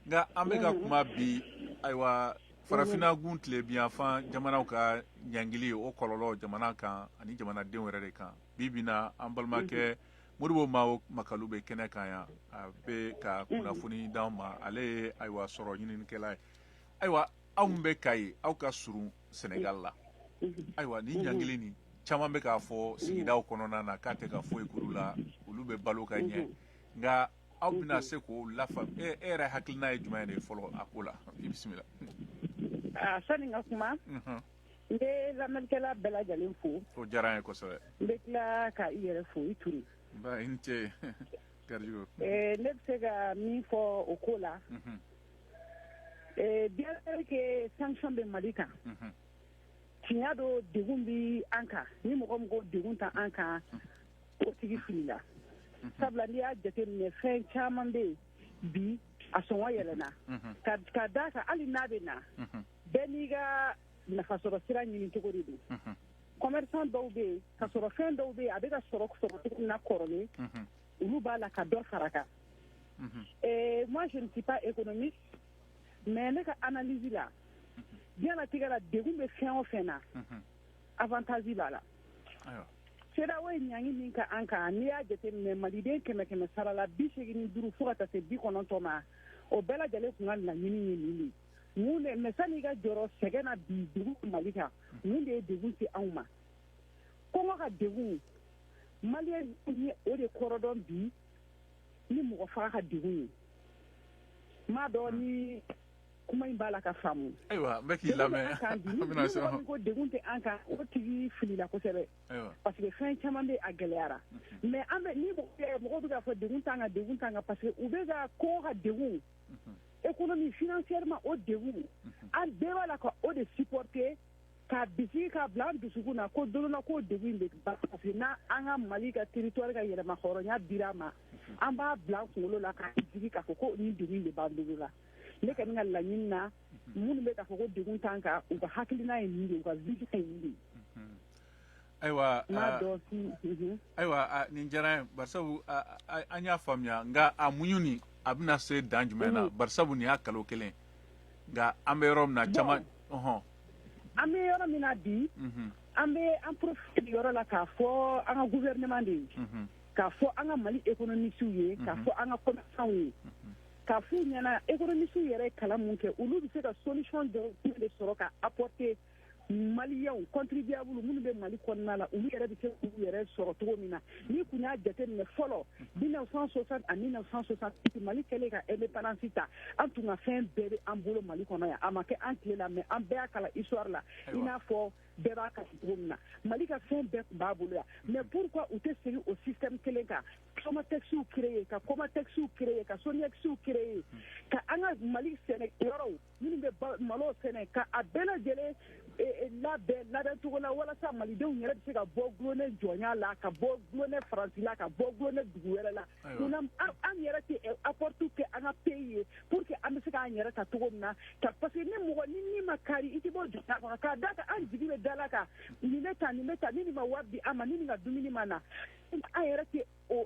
nka an bɛ ka kuma bi ayiwa farafinna gun tile biyanfan jamanaw ka ɲangili o kɔlɔlɔ jamana kan ani jamanadenw yɛrɛ de kan bi bi na an balimakɛ Modibo Makalu bɛ kɛnɛ kan yan a bɛ ka kunnafoni d'an ma ale ye ayiwa sɔrɔ ɲininikɛla ye ayiwa aw bɛ Kayi aw ka surun Senegal la ayiwa ni ɲangili nin caman bɛ k'a fɔ sigidaw kɔnɔna na k'a tɛ ka foyi k'olu la olu bɛ balo ka ɲɛ nka aw bɛna se k'o lafa e yɛrɛ hakilina ye jumɛn de fɔlɔ a ko la i bisimila. Sani n ka kuma n bɛ lamɛnnikɛla bɛɛ lajɛlen fo. o diyara n ye kosɛbɛ. n bɛ tila ka i yɛrɛ fo i Ture. ba i ni ce Gardigo. ne bɛ se ka min fɔ o ko la. bien sûr que sanction bɛ Mali kan. tiɲɛ don degun bɛ an kan ni mɔgɔ min ko degun ta an kan o tigi filila. sabula n'i y'a jateminɛ fɛn caman bɛ yen bi a sɔngɔ yɛlɛnna ka d'a kan hali n'a bɛ na bɛɛ n'i ka nafasɔrɔ sira ɲini cogo de don commerçant dɔw bɛ yen ka sɔrɔ fɛn dɔw bɛ yen a bɛ ka sɔrɔ cogo min na kɔrɔlen olu b'a la ka dɔ fara kan moi je ne suis pas économiste mais ne ka analyse la diɲɛlatigɛ la degun bɛ fɛn o fɛn na avantage b'a la CEDEAO ye ɲangi min ka an kan n'i y'a jateminɛ maliden 100 sara la 85 fo ka taa se 90 ma o bɛɛ lajɛlen tun ka laɲini ye nin de mun de mais san'i ka jɔrɔ sɛgɛn na bi degun Mali kan mun de ye degun se anw ma kɔngɔ ka degun maliyɛn ye o de kɔrɔdɔn bi ni mɔgɔ faga ka degun ye m'a dɔn ni kuma in b'a la ka faamu. ayiwa n bɛ k'i lamɛn an bɛna se ni ko degun tɛ an kan o tigi filila kosɛbɛ parce que fɛn caman bɛ a gɛlɛyara mais an bɛ ni mɔgɔw bɛ ka fɔ degun t'an kan parce que u bɛ ka kɔngɔ ka degun économie financièrement o degun an bɛɛ b'a la ka o de supporter ka bisigi ka bila an dusukun na ko don dɔ la k'o degun in bɛ ban parce que n'an ka Mali ka territoire ka yɛlɛma hɔrɔnya dira an ma an b'a bila an kunkolo la k'a jigi k'a fɔ ko nin degun in de b'an bolo la. ne kɔni ka laɲini na minnu bɛ k'a fɔ ko degun t'an kan u ka hakilina ye nin de u ka vision ye nin de. ayiwa nin diyara n ye barisabu an y'a faamuya nka a muɲu nin a bɛna se dan jumɛn na barisabu nin y'a kalo kelen nka an bɛ yɔrɔ min na caman. an bɛ yɔrɔ min na bi an bɛ an profite yɔrɔ la k'a fɔ an ka gouvernement de ye k'a fɔ an ka Mali économistes ye k'a fɔ an ka commerçants ye. K'a f'u ɲɛna économistes yɛrɛ ye kalan mun kɛ olu bɛ se ka solution dɔ de sɔrɔ ka apporter maliyɛnw contribuables minnu bɛ Mali kɔnɔna la olu yɛrɛ bɛ se k'u yɛrɛ sɔrɔ cogo min na n'i kun y'a jateminɛ fɔlɔ 1960 à 1968 Mali kɛlen ka indépendance ta an tun ka fɛn bɛɛ bɛ an bolo Mali kɔnɔ yan a ma kɛ an tile la mais an bɛɛ y'a kalan histoire la i n'a fɔ bɛɛ b'a kasi cogo min na Mali ka fɛn bɛɛ tun b'a bolo yan mais pourquoi u tɛ segin o système kelen kan Somatexu créé ka Comatexu créé ka Sonexu créé ka an ka Mali sɛnɛ yɔrɔw minnu bɛ malo sɛnɛ ka a bɛɛ lajɛlen labɛn cogo la walasa malidenw yɛrɛ bɛ se ka bɔ gulonɛ jɔnya la ka bɔ gulonɛ faransi la ka bɔ gulonɛ dugu wɛrɛ la an yɛrɛ tɛ apportu kɛ an ka pays ye pour que an bɛ se k'an yɛrɛ ta cogo min na parce que ni mɔgɔ ni ma kari i tɛ bɔ jɔnya kɔnɔ k'a da kan an jigi bɛ da la kan nin bɛ ta ni nin ma wari di an ma ni nin ka dumuni ma na an yɛrɛ tɛ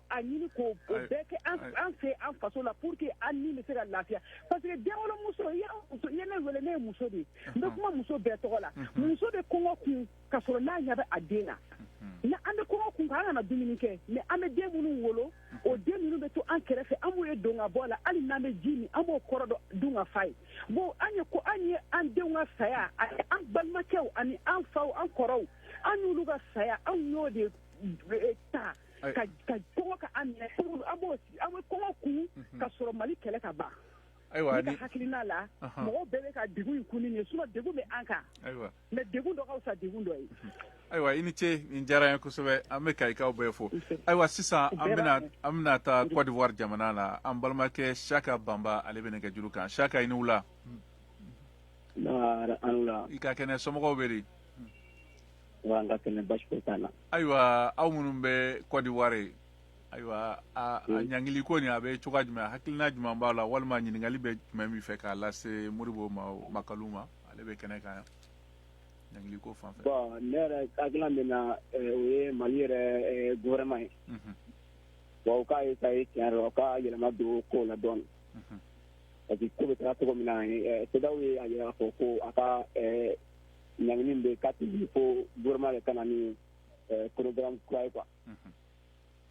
a ɲini k'o bɛɛ kɛ an fɛ an faso la pour que an ni bɛ se ka lafiya parce que denwolomuso i ye ne wele ne ye muso de ye n bɛ kuma muso bɛɛ tɔgɔ la muso bɛ kɔngɔ kun ka sɔrɔ n'a ɲɛ bɛ a den na an bɛ kɔngɔ kun kan an kana dumuni kɛ mais an bɛ den minnu wolo o den ninnu bɛ to an kɛrɛfɛ an b'o ye don ka bɔ a la hali n'an bɛ ji min an b'o kɔrɔ dun ka fa ye bon an ye an denw ka saya an balimakɛw ani an faw an kɔrɔw an y'olu ka saya an y'o de ta ka kɔngɔ ka an minɛ an bɛ kɔngɔ kun ka sɔrɔ Mali kɛlɛ ka ban. ayiwa ne ka hakilina la mɔgɔw bɛɛ bɛ ka degun in kun nin sinon degun bɛ an kan mais degun dɔ ka fisa degun dɔ ye. ayiwa i ni ce nin diyara n ye kosɛbɛ an bɛ kayikaw bɛɛ fo ayiwa sisan an bɛna taa Côte d'Ivoire jamana la an balimakɛ Saka Banba ale bɛ nɛgɛjuru kan Saka i ni wula. i ka kɛnɛ somɔgɔw bɛ di. wa n ka kɛnɛ basi foyi t'a la. ayiwa aw minnu bɛ Côte d'Ivoire ayiwa a ɲangili ko nin a bɛ cogoya jumɛn hakilina jumɛn b'a la walima ɲininkali bɛ jumɛn min fɛ k'a lase Modibo Makalu ma ale bɛ kɛnɛ kan ɲangili ko fan fɛ. bon ne yɛrɛ hakilina min na o ye Mali yɛrɛ gouvernement ye. bon u k'a essayer tiɲɛ yɛrɛ la u ka yɛlɛma don kow la dɔɔni. parce que ko bɛ taa cogo min na CEDEAO ye a yira k'a fɔ ko a ka ɲangini bɛ k'a tɛ fo gouvernement yɛrɛ ka na ni programme kura ye quoi.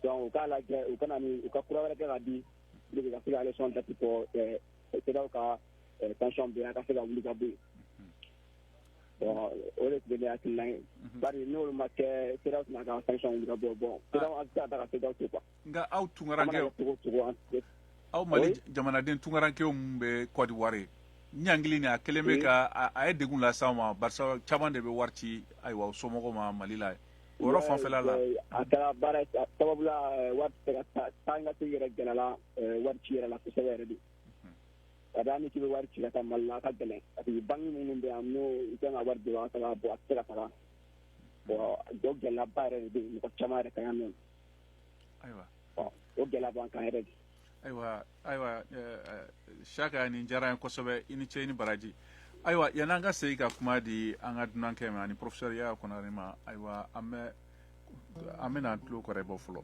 donc u k'a lajɛ u kana ni u ka kura wɛrɛ kɛ ka di pour que ka se ka élection date fɔ CEDEAO ka tension bɛ a ka se ka wuli ka bɔ yen. bon o de tun bɛ ne hakilina ye bari n'olu ma kɛ CEDEAO tɛna ka sanction wuli ka bɔ bon CEDEAO a bɛ se ka taa ka CEDEAO to quoi nka aw tunkarankew cogo aw Mali jamanaden tunkarankew mun bɛ Côte d'Ivoire ɲangili ni a kelen bɛ ka a ye degun lase aw ma barisa caman de bɛ wari ci ayiwa somɔgɔw ma Mali la o yɔrɔ fanfɛla la a kɛra baara sababu la wari tɛ ka taa n ka se yɛrɛ gɛlɛla wari ci yɛrɛ la kosɛbɛ yɛrɛ de ka da ni k'i bɛ wari ci ka taa Mali la a ka gɛlɛn parce que banque minnu bɛ yan n'o i kan ka wari di a ka bɔ a tɛ se ka taga bon o gɛlɛyaba yɛrɛ de bɛ yen mɔgɔ caman yɛrɛ kan yan nɔ ayiwa o gɛlɛya b'an kan yɛrɛ de ayiwa Saka nin diyara n ye kosɛbɛ i ni ce i ni baraji ayiwa yan'an ka segin ka kuma di an ka dunankɛ ma ani professeur Yaya Konare ma ayiwa an bɛna an tulo kɔrɔ bɔ fɔlɔ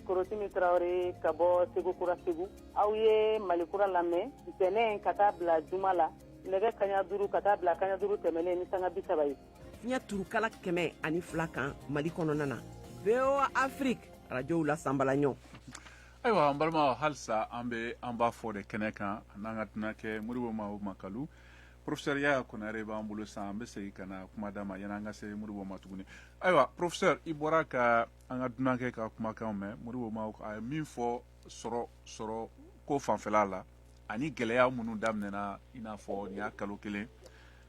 Korotimi Traoré ka bɔ Segu Kura Segu aw ye Mali Kura lamɛn ntɛnɛn ka taa bila juma la nɛgɛ kaɲa 5 ka taa bila kaɲa 5 tɛmɛnen ni sanga 30 ye fiɲɛ turukala 102 kan Mali kɔnɔna na VOA Afrique radio la sanbalaɲɔ ayiwa an balima halisa an b'a fɔ de kɛnɛ kan n'an ka dunankɛ Modibo Makalu professeur Yaya Konare b'an bolo san an bɛ segin ka na kuma d'a ma yan'an ka se Modibo ma tuguni ayiwa professeur i bɔra ka an ka dunankɛ ka kumakanw mɛn Modibo a ye min fɔ sɔrɔ ko fanfɛla la ani gɛlɛya minnu daminɛna i n'a fɔ nin y'a kalo kelen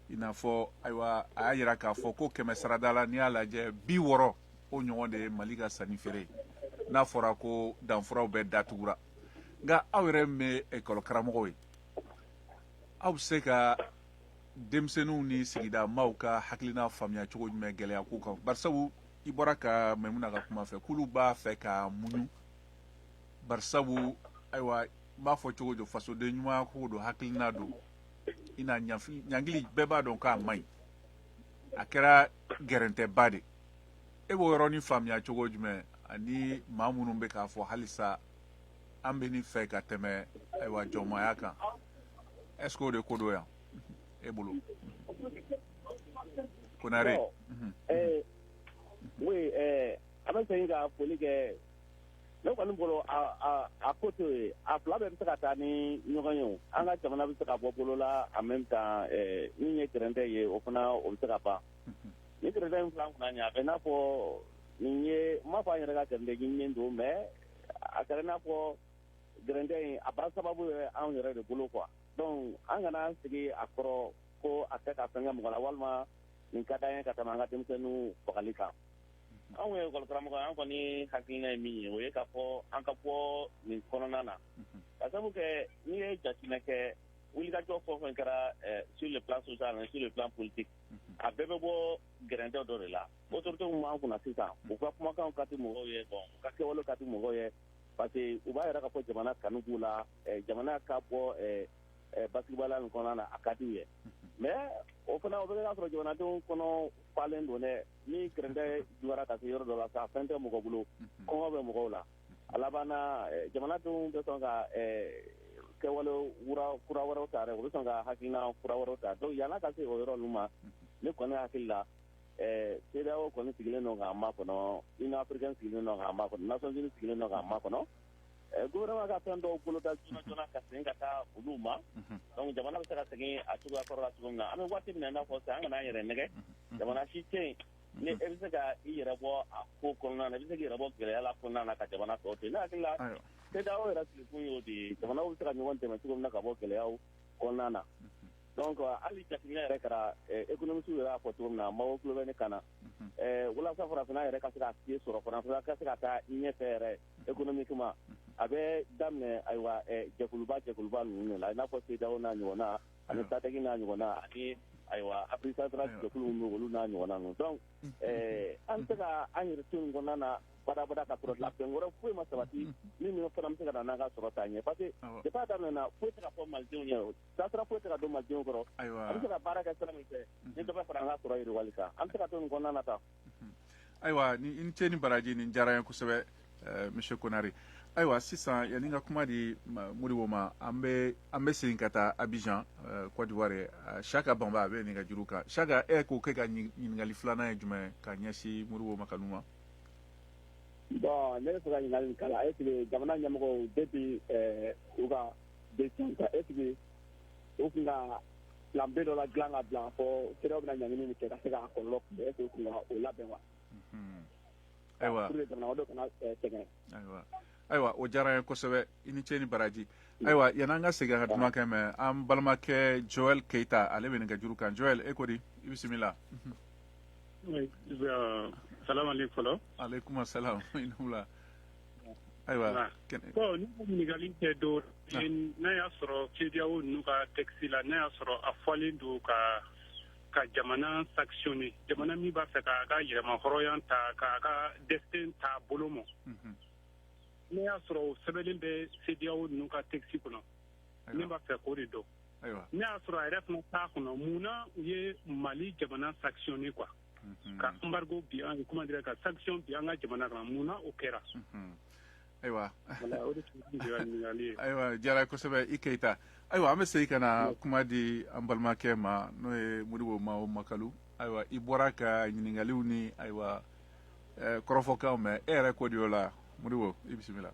i n'a fɔ ayiwa a y'a jira k'a fɔ ko 100 sarada la n'i y'a lajɛ 60 o ɲɔgɔn de ye Mali ka sanni feere n'a fɔra ko danfuraw bɛɛ datugura nka aw yɛrɛ min bɛ école karamɔgɔw ye aw bɛ se ka denmisɛnninw ni sigida maaw ka hakilina faamuya cogo jumɛn gɛlɛya ko kan barisabu i bɔra ka Maimuna ka kuma fɛ k'olu b'a fɛ ka muɲu barisabu ayiwa n b'a fɔ cogo jɔ fasoden ɲuman ko don hakilina don i na ɲangili bɛɛ b'a dɔn k'a man ɲi a kɛra gɛrɛntɛba de e b'o yɔrɔnin faamuya cogo jumɛn ani maa minnu bɛ k'a fɔ halisa an bɛ nin fɛ ka tɛmɛ ayiwa jɔnmaya kan est-ce que o de ko don yan e bolo Konare oui a bɛ segin ka foli kɛ ne kɔni bolo a ko to ye a fila bɛɛ bɛ se ka taa ni ɲɔgɔn ye an ka jamana bɛ se ka bɔ bolo la en même temps min ye gɛrɛntɛ ye o fana o bɛ se ka ban ni gɛrɛntɛ in fila kunna ɲɛ a bɛ n'a fɔ nin ye n m'a fɔ an yɛrɛ ka gɛrɛntɛ ɲininen don mais a kɛra n'a fɔ gɛrɛntɛ in a ba sababu ye anw yɛrɛ de bolo quoi donc an kana sigi a kɔrɔ ko a tɛ ka fɛn kɛ mɔgɔ la walima nin ka d'an ye ka tɛmɛ an ka denmisɛnninw fagali kan anw ye école-karamɔgɔ an kɔni hakilina ye min ye o ye k'a fɔ an ka bɔ nin kɔnɔna na ka sabu kɛ n'i ye jateminɛ kɛ wulikajɔ fɛn o fɛn kɛra sur le plan social sur le plan politique a bɛɛ bɛ bɔ gɛrɛntɛ dɔ de la autorités min b'an kunna sisan u ka kumakanw ka di mɔgɔw ye bon u ka kɛwale ka di mɔgɔw ye parce que u b'a yɛrɛ ka fɔ jamana kanu b'u la jamana ka bɔ basigibala nin kɔnɔna na a ka di u ye mais o fana o bɛ k'a sɔrɔ jamanadenw kɔnɔ falen don dɛ ni gɛrɛntɛ juguyara ka se yɔrɔ dɔ la sa fɛn tɛ mɔgɔ bolo kɔngɔ bɛ mɔgɔw la a laban na jamanadenw bɛ sɔn ka kɛwale kura wɛrɛw ta dɛ u bɛ sɔn ka hakilina kura wɛrɛw ta donc yan'a ka se o yɔrɔ ninnu ma ne kɔni hakili la CEDEAO kɔni sigilen don k'an makɔnɔ Union africaine sigilen don k'an makɔnɔ Nations unies sigilen don k'an makɔnɔ gouvernement ka fɛn dɔw boloda joona joona ka segin ka taa olu ma donc jamana bɛ se ka segin a cogoya kɔrɔ la cogo min na an bɛ waati min na i n'a fɔ sisan an kana an yɛrɛ nɛgɛ jamana si tɛ yen ni e bɛ se ka i yɛrɛ bɔ a ko kɔnɔna na i bɛ se k'i yɛrɛ bɔ gɛlɛya la kɔnɔna na ka jamana tɔ to ne hakili la CEDEAO yɛrɛ sigikun y'o de ye jamanaw bɛ se ka ɲɔgɔn dɛmɛ cogo min na ka bɔ gɛlɛyaw kɔnɔna na donc hali jateminɛ yɛrɛ kɛra économistes yɛrɛ y'a fɔ cogo min na maaw tulo bɛ ne kan na walasa farafinna yɛrɛ ka se ka fiye sɔrɔ farafinna ka se ka taa ɲɛfɛ yɛrɛ économiquement a bɛ daminɛ ayiwa jɛkuluba ninnu de la i n'a fɔ CEDEAO n'a ɲɔgɔnna ani SADC n'a ɲɔgɔnna ani ayiwa Afrique centrale jɛkulu minnu bɛ olu n'a ɲɔgɔnna ninnu donc an bɛ se ka an yɛrɛ to nin kɔnɔna na badabada ka sɔrɔ labɛn wɛrɛ foyi ma sabati min fana bɛ se ka na n'an ka sɔrɔ ta ɲɛ parce que depuis a daminɛna foyi tɛ ka fɔ malidenw ɲɛ taasira foyi tɛ ka don malidenw kɔrɔ an bɛ se ka baara kɛ sira min fɛ ni dɔ bɛ fara an ka sɔrɔ yiriwali kan an bɛ se ka to nin kɔnɔna na tan. Ayiwa ni i ce ni baraji nin diyara n ye kosɛbɛ monsieur Konare ayiwa sisan yanni ka kuma di Modibo ma an bɛ segin ka taa Abidjan Côte d'Ivoire Saka Banba a bɛ nin ka juru kan Saka e ko k'e ka ɲininkali filanan ye jumɛn ka ɲɛsin Modibo Makalu ma. Bon ne bɛ fɛ ka ɲininkali min k'a la est ce que jamana ɲɛmɔgɔw depuis u ka décision ta est ce que u kun ka plan B dɔ la dilan ka bila fɔ CEDEAO bɛna ɲangini min kɛ ka se k'a kɔlɔlɔ kunbɛn est ce que u kun ka o labɛn wa. Ayiwa pour que jamanadenw kana sɛgɛn. Ayiwa o diyara n ye kosɛbɛ i ni ce ni baraji ayiwa yan'an ka segin ka dumakɛ mɛn an balimakɛ Joel Keita ale bɛ nin ka juru kan Joel e ko di i bisimila. Salam alaikum fɔlɔ. Alaikum salam i ni wula. Ayiwa. Bon ni ɲininkali tɛ dɔ n'a y'a sɔrɔ CEDEAO ninnu ka texte la n'a y'a sɔrɔ a fɔlen don ka jamana sanctionner jamana min b'a fɛ k'a ka yɛrɛma hɔrɔnya ta k'a ka destin ta bolo mɔ. Ne y'a sɔrɔ o sɛbɛnlen bɛ CEDEAO ninnu ka texte kɔnɔ ne b'a fɛ k'o de dɔn. Ne y'a sɔrɔ a yɛrɛ fana t'a kɔnɔ mun na u ye Mali jamana sanctionner quoi. Ka embargo bi an comment dire ka sanction bi an ka jamana kan mun na o kɛra. Ayiwa ayiwa diyara kosɛbɛ i Keita ayiwa an bɛ segin ka na kuma di an balimakɛ ma n'o ye Modibo Makalu ayiwa i bɔra ka ɲininkaliw ni ayiwa kɔrɔfɔkanw mɛn e yɛrɛ ko di o la Modibo i bisimila.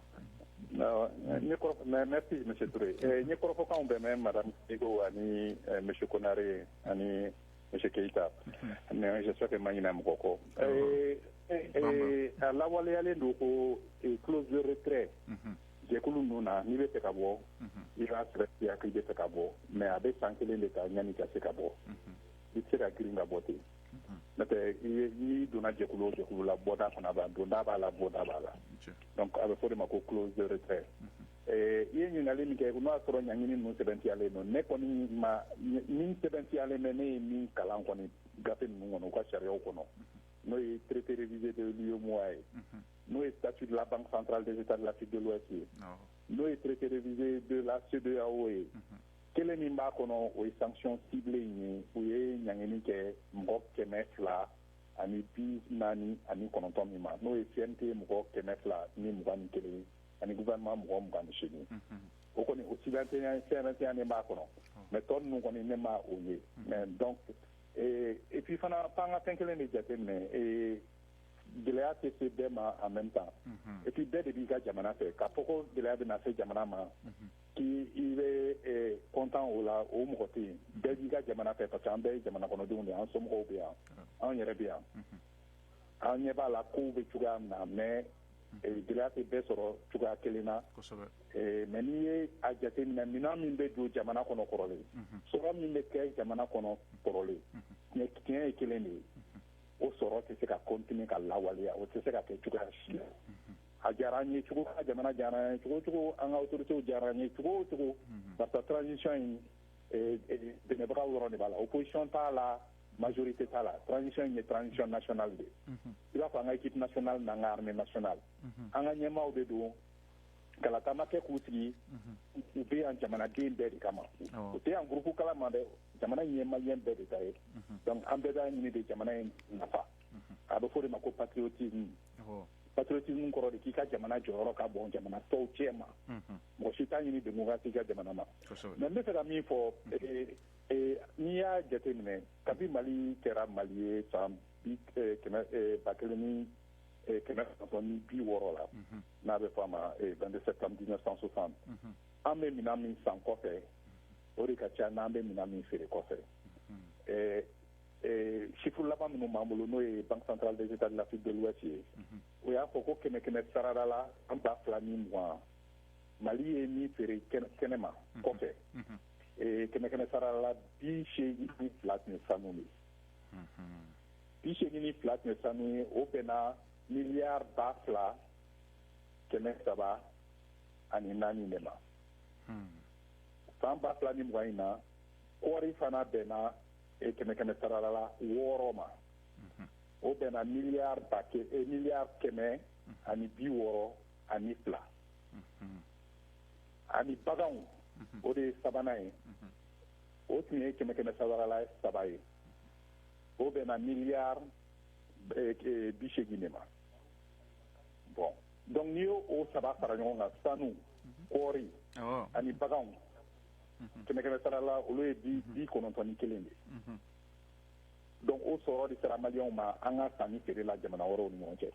Merci monsieur Touré n ye kɔrɔfɔkanw bɛɛ mɛn madame Sego ani monsieur Konare ani monsieur Keita mais j'espère que ma ɲinɛ mɔgɔ kɔ. A lawaleyalen don ko clause de retrait jɛkulu ninnu na n'i bɛ fɛ ka bɔ i b'a sɛbɛntiya k'i bɛ fɛ ka bɔ mais a bɛ san kelen de ta yanni ka se ka bɔ i tɛ se ka girin ka bɔ ten n'o tɛ n'i donna jɛkulu o jɛkulu la bɔda fana b'a donda b'a la bɔda b'a la donc a bɛ fɔ de ma ko clause de retrait i ye ɲininkali min kɛ n'o y'a sɔrɔ ɲangini ninnu sɛbɛntiyalen don ne kɔni ma min sɛbɛntiyalen bɛ ne ye min kalan kɔni gafe ninnu kɔnɔ u ka sariyaw kɔnɔ n'o ye traité révisé de l'UEMOA ye n'o ye statut de la Banque centrale des États de l'Afrique de l'Ouest ye n'o ye traité révisé de la CEDEAO ye kelen min b'a kɔnɔ o ye sanction ciblée ye u ye ɲangini kɛ mɔgɔ 249 min ma n'o ye CNT mɔgɔ 221 ani gouvernement mɔgɔ 28 o kɔni o sɛbɛntiya ne b'a kɔnɔ mais tɔ ninnu kɔni ne ma o ye mais donc et puis fana f'an ka fɛn kelen de jateminɛ gɛlɛya tɛ se bɛɛ ma en même temps et puis bɛɛ de b'i ka jamana fɛ k'a fɔ ko gɛlɛya bɛna se jamana ma k'i bɛ content o la o mɔgɔ tɛ yen bɛɛ b'i ka jamana fɛ parce que an bɛɛ ye jamana kɔnɔdenw de ye an somɔgɔw bɛ yan an yɛrɛ bɛ yan an ɲɛ b'a la kow bɛ cogoya min na mais gɛlɛya tɛ bɛɛ sɔrɔ cogoya kelen na mais n'i ye a jateminɛ minɛn min bɛ don jamana kɔnɔ kɔrɔlen sɔrɔ min bɛ kɛ jamana kɔnɔ kɔrɔlen tiɲɛ ye kelen de ye o sɔrɔ tɛ se ka continue ka lawaleya o tɛ se ka kɛ cogoya si la a diyara an ye cogo a jamana diyara an ye cogo o cogo an ka autorités diyara an ye cogo o cogo parce que transition in dɛmɛbagaw yɔrɔ de b'a la opposition t'a la majorité t'a la transition in ye transition nationale de i b'a fɔ an ka équipe nationale n'an ka armée nationale an ka ɲɛmaaw de don galata ma kɛ k'u sigi u bɛ yan jamanaden bɛɛ de kama u tɛ yan groupe kalama dɛ jamana in ye maliyɛn bɛɛ de ta ye donc an bɛɛ b'a ɲini de jamana in nafa a bɛ fɔ de ma ko patriotisme patriotisme kɔrɔ de k'i ka jamana jɔyɔrɔ ka bon jamana tɔw cɛ ma mɔgɔ si t'a ɲini démocratie ka jamana ma mais n bɛ fɛ ka min fɔ n'i y'a jateminɛ kabi mali kɛra mali ye san 1960 la n'a bɛ fɔ a ma 22 septembre 1960 an bɛ minɛn min san kɔfɛ o de ka ca n'an bɛ minɛn min feere kɔfɛ chiffre laban minnu b'an bolo n'o ye banque centrale des états de l'Afrique de l'Ouest ye o y'a fɔ ko 100 sarada la an 2020 mali ye min feere kɛnɛ ma kɔfɛ 100 sarada la 82 tun ye sanu de 82 tun ye sanu ye o bɛnna miliyari 2,304 de ma san 2020 in na kɔɔri fana bɛnna 100 sarada la 6 ma o bɛnna miliyari 162 ani baganw o de ye sabanan ye o tun ye 100 sarada la 3 ye o bɛnna miliyari 80 de ma bon donc n'i y'o saba fara ɲɔgɔn kan sanu kɔɔri ani baganw 100 sarada la olu ye 91 de donc o sɔrɔ de sera maliyɛnw ma an ka sanni feere la jamana wɛrɛw ni ɲɔgɔn cɛ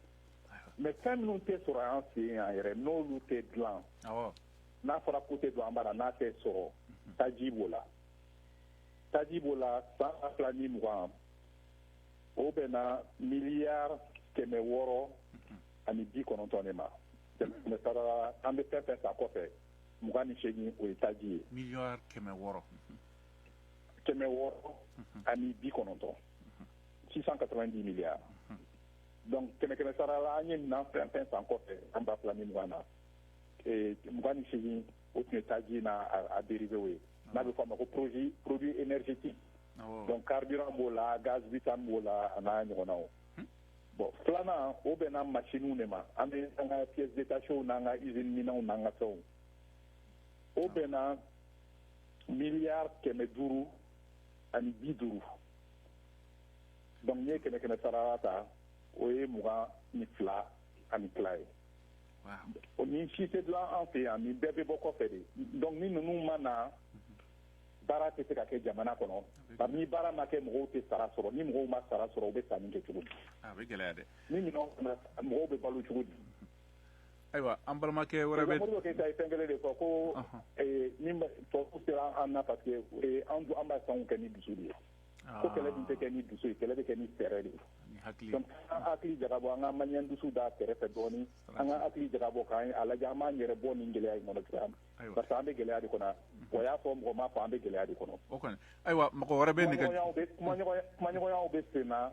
mais fɛn minnu tɛ sɔrɔ an fɛ yan yɛrɛ n'olu tɛ dilan n'a fɔra ko tɛ don an bara n'a tɛ sɔrɔ taji b'o la san 2020 o bɛnna miliyari 619 de ma jamana sarala an bɛ fɛn fɛn ta kɔfɛ 28 o ye taji ye miliyari 600 619 690 milliards donc 100 sarala an ye nan fɛn fɛn san kɔfɛ an 2020 na 28 o tun ye taji n'a a dérivé ye n'a bɛ fɔ a ma ko produit énergétique donc carburant b'o la gaz butane b'o la a n'a ɲɔgɔnnaw bon filanan o bɛnna machine de ma an bɛ an ka pièces détachées n'an ka usine minanw n'an ka fɛnw o bɛnna miliyari 550 donc n'i ye 100 sarala ta o ye 22 ani tila ye o ni si tɛ dilan an fɛ yan nin bɛɛ bɛ bɔ kɔfɛ de donc ni ninnu ma na baara tɛ se ka kɛ jamana kɔnɔ bari ni baara ma kɛ mɔgɔw tɛ sara sɔrɔ ni mɔgɔw ma sara sɔrɔ u bɛ sanni kɛ cogo di a bɛ gɛlɛya dɛ ni minɛnw fana mɔgɔw bɛ balo cogo di ayiwa an balimakɛ wɛrɛ bɛ Modibo Keyita ye fɛn kelen de fɔ ko ni tubabuw sera an na parce que an b'a sanw kɛ ni dusu de ye ko kɛlɛ dun tɛ kɛ ni dusu ye kɛlɛ bɛ kɛ ni fɛɛrɛ de ye donc an hakili jagabɔ an ka maliyɛn dusu da kɛrɛfɛ dɔɔni an ka hakili jagabɔ k'an a lajɛ an b'an yɛrɛ bɔ nin gɛlɛya in kɔnɔ cogoya min parce que an bɛ gɛlɛya de kɔnɔ wa y'a fɔ mɔgɔ m'a fɔ an bɛ gɛlɛya de kɔnɔ o kɔni ayiwa mɔgɔ wɛrɛ bɛ kumaɲɔgɔnyaw bɛ sen na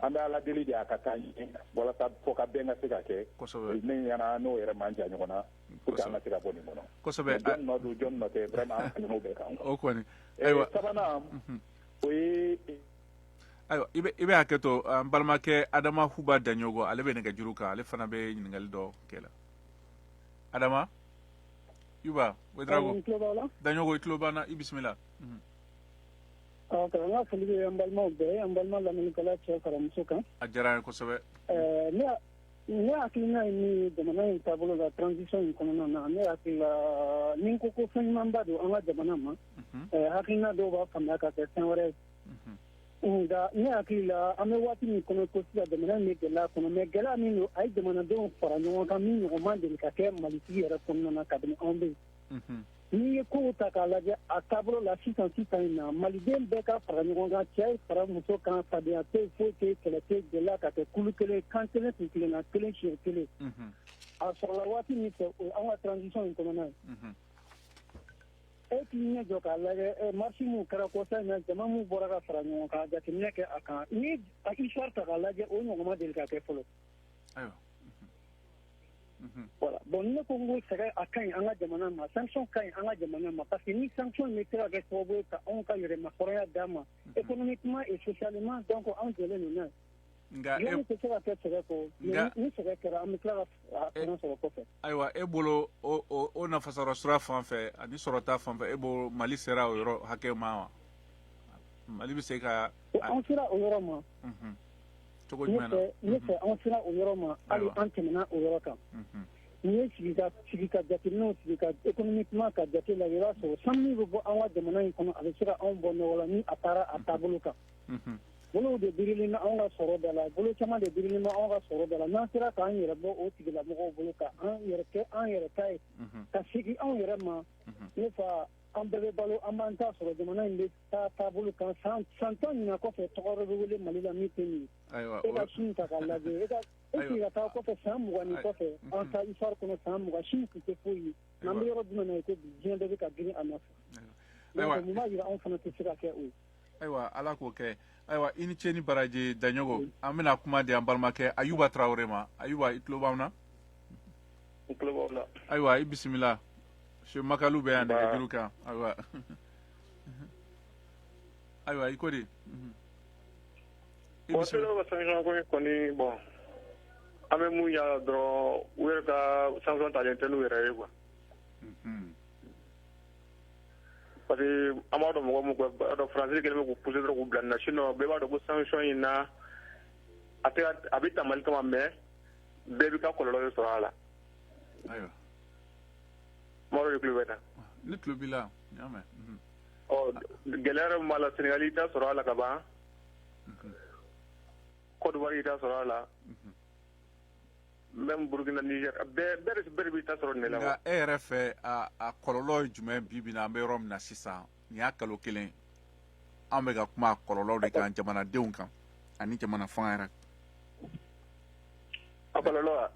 an bɛ ala deli de a ka taa ɲɛ walasa fɔ ka bɛn ka se ka kɛ ne ɲɛna n'o yɛrɛ man jan ɲɔgɔn na pour que an ka se ka bɔ nin kɔnɔ kosɛbɛ jɔn nɔ don jɔn nɔ tɛ vraiment an n'o bɛɛ kan o kɔni ayiwa sabanan o ye ayiwa i bɛ hakɛ to an balimakɛ adama huba daɲogo ale bɛ nɛgɛjuru kan ale fana bɛ ɲininkali dɔ kɛ la adama yuba wedrago daɲogo i tulo b'an na i bisimila ka n ka foli bɛ an balimaw bɛɛ an balima lamɛnnikɛla cɛ fara muso kan a diyara n ye kosɛbɛ ne hakilina ye min ye jamana in taabolo la transition in kɔnɔna na ne hakili la ni n ko fɛn ɲumanba don an ka jamana ma hakilina dɔw b'a faamuya ka kɛ fɛn wɛrɛ ye nka ne hakili la an bɛ waati min kɔnɔ ko sisan jamana in bɛ gɛlɛya kɔnɔ mais gɛlɛya min don a ye jamanadenw fara ɲɔgɔn kan min ɲɔgɔn ma deli ka kɛ malitigi yɛrɛ kɔnɔna na kabini anw bɛ yen n'i ye kow ta k'a lajɛ a taabolo la sisan in na maliden bɛɛ ka fara ɲɔgɔn kan cɛ fara muso kan fadenya tɛ foyi tɛ kɛlɛ tɛ gɛlɛya ka kɛ kulu kelen kan kelen kun kelen na kelen siɲɛ kelen a sɔrɔla waati min fɛ o ye an ka transition in kɔnɔna ye e k'i ɲɛ jɔ k'a lajɛ marche min kɛra kɔsa in na jama min bɔra ka fara ɲɔgɔn kan jateminɛ kɛ a kan ni histoire ta k'a lajɛ o ɲɔgɔn ma deli ka kɛ fɔlɔ. Ayiwa. Voilà. Bon, ne ko n ko sɛgɛ a ka ɲi an ka jamana ma, sanction ka ɲi an ka jamana ma, parce que ni sanction bɛ se ka kɛ sababu ye ka anw ka yɛrɛmahɔrɔnya d'a ma, économiquement et socialement, donc anw jɔlen don n'a ye. Nka yani tɛ se ka kɛ sɛgɛ kɔ, ni sɛgɛ kɛra an bɛ tila ka fɛn sɔrɔ kɔfɛ. Ayiwa, e bolo o nafasɔrɔ sira fan fɛ ani sɔrɔta fan fɛ, e bolo Mali sera o yɔrɔ hakɛ ma wa? Mali bɛ se ka... An sera o yɔrɔ ma. Cogo jumɛn na? Ne fɛ an sera o yɔrɔ ma, hali an tɛmɛna o yɔrɔ kan. N'i ye sigi ka jateminɛw sigi ka économiquement ka jate lajɛ i b'a sɔrɔ sanu min bɛ bɔ an ka jamana in kɔnɔ a bɛ se ka anw bɔ nɔgɔ la ni a taara a taabolo kan. Bolow de birilen bɛ anw ka sɔrɔ da la, bolo caman de birilen bɛ anw ka sɔrɔ da la, n'an sera k'an yɛrɛ bɔ o tigilamɔgɔw bolo ka an yɛrɛ kɛ an yɛrɛ ta ye ka segin anw yɛrɛ ma, ne fa an bɛɛ bɛ balo an b'an ta sɔrɔ jamana in bɛ taa taabolo kan san tan ɲina kɔfɛ tɔgɔ dɔ bɛ wele Mali la min tɛ nin ye. E ka Sini ta k'a lajɛ, e sigi ka taa kɔfɛ san 20 nin kɔfɛ an ta histoire kɔnɔ san 20 Sini tun tɛ foyi ye, n'an bɛ yɔrɔ jumɛn na ye ko bi diɲɛ bɛɛ bɛ ka girin a nɔfɛ. Donc mun b'a jira anw fana tɛ se ka kɛ o ye. Ayiwa, Ala k'o kɛ. Ayiwa, i ni ce ni baraji Daɲogo, an bɛna kuma di an balimakɛ Ayuba Traore ma. Ayuba, i tulo b'an na? N tulo b'aw la. Ayiwa, i bisimila. Monsieur Makalu bɛ yan nɛgɛjuru kan. Ayiwa. Ayiwa, i ko di? Bon, sera ka sanction ko kɔni bon an bɛ mun ya dɔrɔn u yɛrɛ ka sanction talen tɛ n'u yɛrɛ ye quoi. Parce que an b'a dɔn mɔgɔ min ko Faransi kɛlen bɛ k'u pousser dɔrɔn k'u bila nin na sinon bɛɛ b'a dɔn ko sanction in na a bɛ ta Mali kama mais bɛɛ bɛ ka kɔlɔlɔ sɔrɔ a la. Ayiwa. Maro de tulo bɛ na. Ne tulo b'i la, n y'a mɛn. Gɛlɛya yɛrɛ min b'a la Senegal i t'a sɔrɔ a la ka ban. Côte d'Ivoire i t'a sɔrɔ a la. Même Burkina Niger bɛɛ de b'i ta sɔrɔ nin la. Nka e yɛrɛ fɛ a kɔlɔlɔ ye jumɛn bi bi in na an bɛ yɔrɔ min na sisan nin y'a kalo kelen an bɛ ka kuma kɔlɔlɔw de kan jamanadenw kan ani jamana fanga yɛrɛ. A kɔlɔlɔ wa?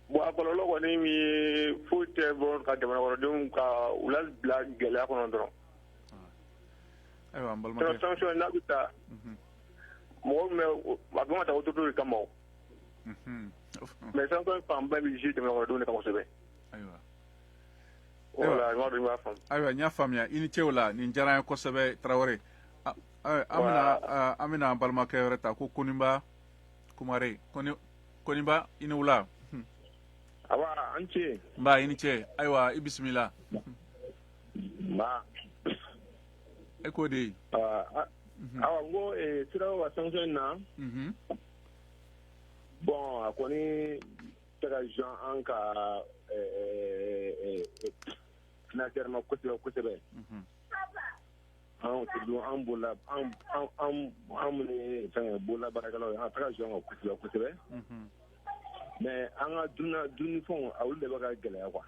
Bon a kɔlɔlɔ kɔni min ye foyi tɛ bɔ ka jamanakɔnɔdenw ka u labila gɛlɛya kɔnɔ dɔrɔn. Ayiwa, n balimakɛ. Sanction n'a bɛ taa mɔgɔ min bɛ a kan ka taa autoroute de kama o. Mais sanction fanba bɛ ji jamanakɔnɔdenw de kan kosɛbɛ. Ayiwa. Voilà, n b'a dɔn i b'a faamu. Ayiwa, n y'a faamuya i ni ce o la nin diyara n ye kosɛbɛ Traore. An bɛna an balimakɛ wɛrɛ ta ko Koniba Kumare. Koniba i ni wula. Awa, an ce. Nba, i ni ce. Ayiwa, i bisimila. Nba. E ko de. Awa, n ko sira ka sanction na. Bon, a kɔni tɛ ka jan an ka financièrement kosɛbɛ. An bolola an minnu fɛn bolola baarakɛlaw ye an tɛ ka jan kan kosɛbɛ. Mais an ka dumunifɛnw olu de bɛ ka gɛlɛya quoi.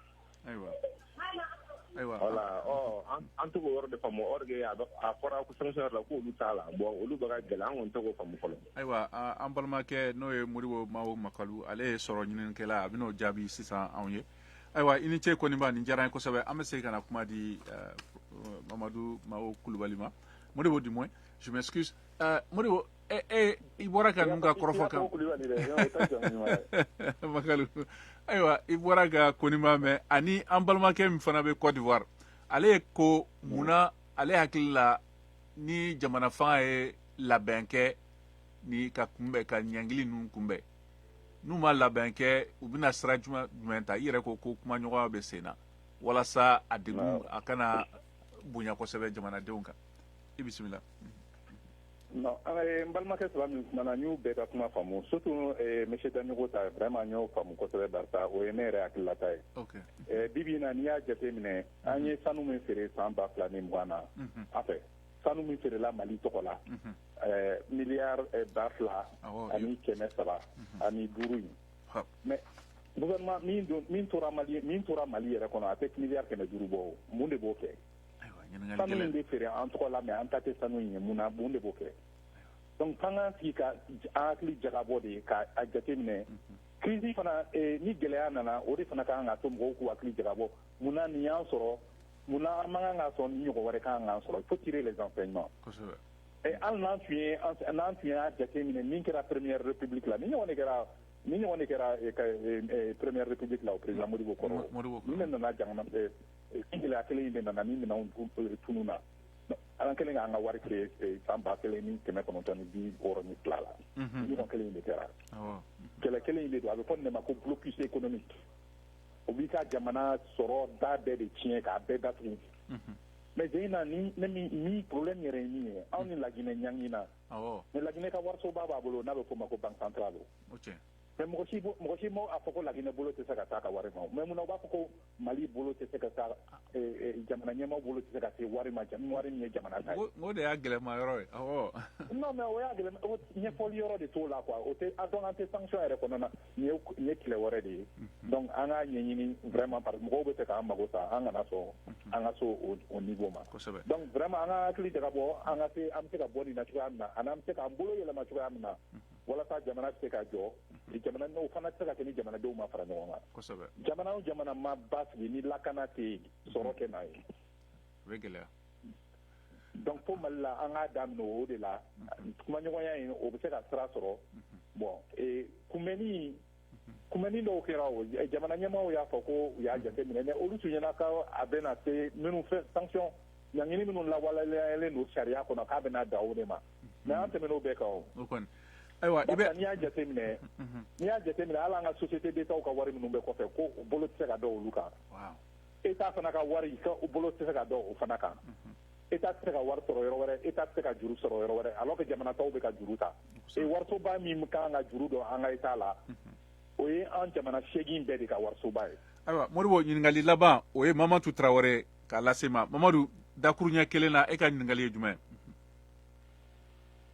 Ayiwa. Voilà, an tɛ k'o yɔrɔ de faamu or que a fɔra ko sanction yɛrɛ la k'olu t'a la bon olu bɛ ka gɛlɛya an kɔni tɛ k'o faamu fɔlɔ. Ayiwa, an balimakɛ n'o ye Modibo Mawo Makalu ale ye sɔrɔ ɲininikɛla a bɛn'o jaabi sisan anw ye. Ayiwa, i ni ce Koniba nin diyara n ye kosɛbɛ an bɛ segin ka na kuma di Mamadu Mawo Kulubali ma. Modibo du moins, je m'excuse. Modibo, i bɔra ka ninnu ka kɔrɔfɔ kan. Makalu. Ayiwa, i bɔra ka Koniba mɛn ani an balimakɛ min fana bɛ Côte d'Ivoire. Ale ye ko munna ale hakili la ni jamana fanga ye labɛn kɛ ni ka kunbɛn ka ɲɛngili ninnu kunbɛn. N'u ma labɛn kɛ u bɛna sira jumɛn ta i yɛrɛ ko kumaɲɔgɔnya bɛ sen na walasa a degun a kana bonya kosɛbɛ jamanadenw kan. I bisimila. Non, n balimakɛ saba min kumana n y'u bɛɛ ka kuma faamu surtout monsieur Daɲogo ta vraiment n y'o faamu kosɛbɛ barisa o ye ne yɛrɛ hakililata ye. Bibi in na n'i y'a jateminɛ an ye sanu min feere san 2020 na en fait sanu min feerela Mali tɔgɔ la miliyari 2,000 ani 300 ani 5 in mais gouvernement min tora Mali yɛrɛ kɔnɔ a tɛ miliyari 500 bɔ mun de b'o kɛ? Sanu min bɛ feere an tɔgɔ la mais an ta tɛ sanu in ye mun de b'o kɛ? Donc k'an k'an sigi ka an hakili jagabɔ de ka a jateminɛ crise fana ni gɛlɛya nana o de fana kan ka to mɔgɔw k'u hakili jagabɔ munna nin y'an sɔrɔ munna an man kan ka sɔn ni ɲɔgɔn wɛrɛ kan k'an sɔrɔ il faut tirer les enseignements hali n'an tun y'a jateminɛ min kɛra première république la ni ɲɔgɔn de kɛra première république la o président Modibo Kɔrɔ ni ne nana jamana ni gɛlɛya kelen in de nana ni minɛnw tunun na an kelen k'an ka wari créer san 1962 ni tila la ɲɔgɔn kelen in de kɛra kɛlɛ kelen in de don a bɛ fɔ nin de ma ko blocus économique o b'i ka jamana sɔrɔ da bɛɛ de tiɲɛ k'a bɛɛ datugu mais Zeyina ni problème yɛrɛ ye min ye anw ni Laginɛ ɲangi na mais Laginɛ ka warisoba b'a bolo n'a bɛ fɔ o ma ko banque centrale mais mɔgɔ si ma a fɔ ko Laginɛ bolo tɛ se ka taa ka wari ma mais munna u b'a fɔ ko Mali bolo tɛ se ka taa jamana ɲɛmaaw bolo tɛ se ka se wari ma wari min ye jamana ta ye o de y'a gɛlɛma yɔrɔ ye non mais o y'a gɛlɛma ɲɛfɔli yɔrɔ de t'o la quoi o tɛ donc an tɛ sanction yɛrɛ kɔnɔna nin ye kɛlɛ wɛrɛ de ye donc an k'a ɲɛɲini vraiment parce que mɔgɔw bɛ se k'an mago sa an kana sɔn an ka so o niveau ma donc vraiment an ka hakili jagabɔ an bɛ se ka bɔ nin na cogoya min na ani an bɛ se k'an bolo yɛlɛma cogoya min na walasa jamana bɛ se ka jɔ jamana n'o fana tɛ se ka kɛ ni jamanadenw ma fara ɲɔgɔn kan jamana o jamana ma basigi ni lakana tɛ yen sɔrɔ tɛ n'a ye o bɛ gɛlɛya donc fo Mali la an k'a daminɛ o de la kumaɲɔgɔnya in o bɛ se ka sira sɔrɔ bon kunbɛnni dɔw kɛra o jamana ɲɛmaaw y'a fɔ ko u y'a jateminɛ mais olu tun ɲɛna k'a bɛna se minnu fɛ sanction ɲangini minnu lawaleyalen don sariya kɔnɔ k'a bɛna da o de ma mais an tɛmɛn'o bɛɛ kan o ayiwa n'i y'a jateminɛ hali an ka société d'État ka wari minnu bɛ kɔfɛ ko u bolo tɛ se ka dɔ olu kan État fana ka wari u bolo tɛ se ka dɔ o fana kan État tɛ se ka wari sɔrɔ yɔrɔ wɛrɛ État tɛ se ka juru sɔrɔ yɔrɔ wɛrɛ alors que jamana tɔw bɛ ka juru ta warisoba min kan ka juru dɔn an ka État la o ye an jamana 8 bɛɛ de ka warisoba ye ayiwa Modibo ɲininkali laban o ye Mamadu Traoré k'a lase ma Mamadu dakuru ɲɛ kelen na e ka ɲininkali ye jumɛn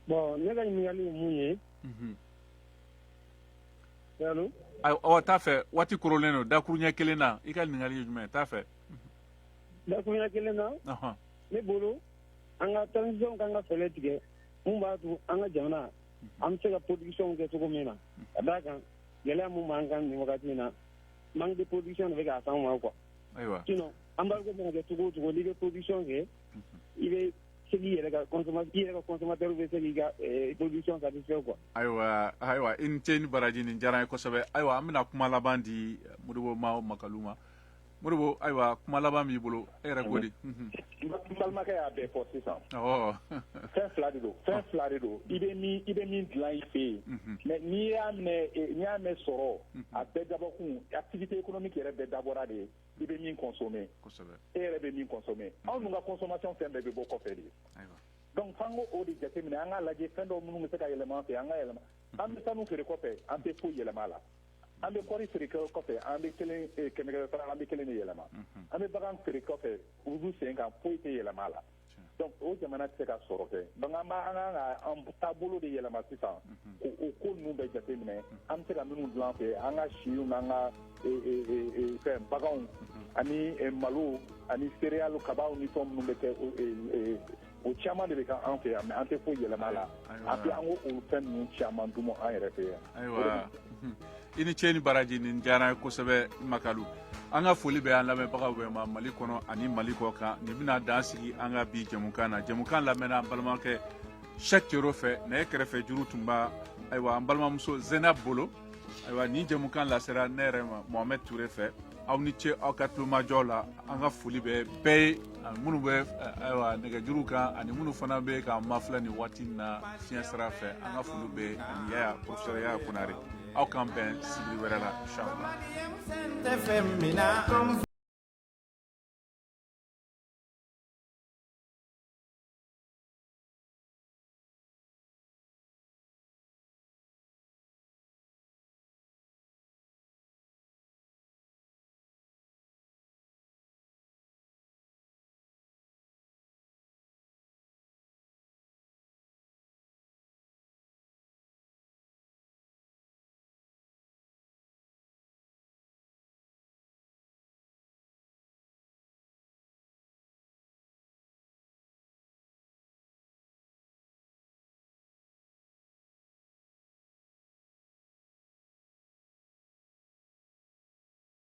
bon ne ka ɲininkali ye mun ye allo t'a fɛ waati korolen don dakuru ɲɛ kelen na i ka ɲininkali ye jumɛn t'a fɛ dakuru ɲɛ kelen na ne bolo an ka transition kan ka fɛlɛ tigɛ mun b'a to an ka jamana an bɛ se ka production kɛ cogo min na ka d'a kan gɛlɛya mun b'an kan nin wagati in na manque de production de bɛ k'a s'an ma quoi sinon embargo mana kɛ cogo o cogo n'i bɛ production kɛ i bɛ se k'i yɛrɛ ka consommateur bɛ se k'i ka production satisfait quoi. ayiwa i ni ce ni baraji nin diyara n ye kosɛbɛ ayiwa an bɛna kuma laban di Modibo Makalu ma Modibo ayiwa kuma laban b'i bolo e yɛrɛ k'o di. n balimakɛ y'a bɛɛ fɔ sisan. fɛn fila de don i bɛ min dilan i fɛ yen mais n'i y'a mɛn sɔrɔ a bɛɛ dabɔkun activité économique yɛrɛ bɛɛ dabɔra de ye i bɛ min consommer e yɛrɛ bɛ min consommer anw dun ka consommation fɛn bɛɛ bɛ bɔ kɔfɛ de ye donc f'an k'o de jateminɛ an k'a lajɛ fɛn dɔw minnu bɛ se ka yɛlɛma an fɛ an ka yɛlɛma an bɛ sanu feere kɔfɛ an tɛ foyi yɛlɛma a la an bɛ kɔri feere kɔfɛ an bɛ kɛmɛ fara an bɛ kelen de yɛlɛma an bɛ bagan feere kɔfɛ olu sen kan foyi tɛ yɛlɛma a la donc o jamana tɛ se ka sɔrɔ kɛ donc an kan ka an taabolo de yɛlɛma sisan o ko ninnu bɛɛ jateminɛ an bɛ se ka minnu dilan fɛ an ka siw n'an ka fɛn baganw ani malo ani céréales kabaw ni fɛn minnu bɛ kɛ o caman de bɛ kɛ an fɛ yan mais an tɛ foyi yɛlɛma a la an bɛ an ko olu fɛn ninnu caman dun an yɛrɛ fɛ yan. ayiwa i ni ce ni baraji nin diyara n ye kosɛbɛ Makalu an ka foli bɛ an lamɛnbagaw bɛɛ ma Mali kɔnɔ ani Mali kɔ kan nin bɛna dan sigi an ka bi jamukan na jamukan lamɛnna an balimakɛ Cheikh Thioro fɛ nɛgɛ kɛrɛfɛ juru tun b'a ayiwa an balimamuso Zɛnab bolo ayiwa nin jamukan lasera ne yɛrɛ ma Mohamed Touré fɛ aw ni ce aw ka tulomajɔ la an ka foli bɛ bɛɛ ye minnu bɛ ayiwa nɛgɛjuru kan ani minnu fana bɛ k'an mafilɛ nin waati in na fiɲɛ sira fɛ an ka foli bɛ ani professeur Yaya Konare aw k'an bɛn sibiri wɛrɛ la inchallah.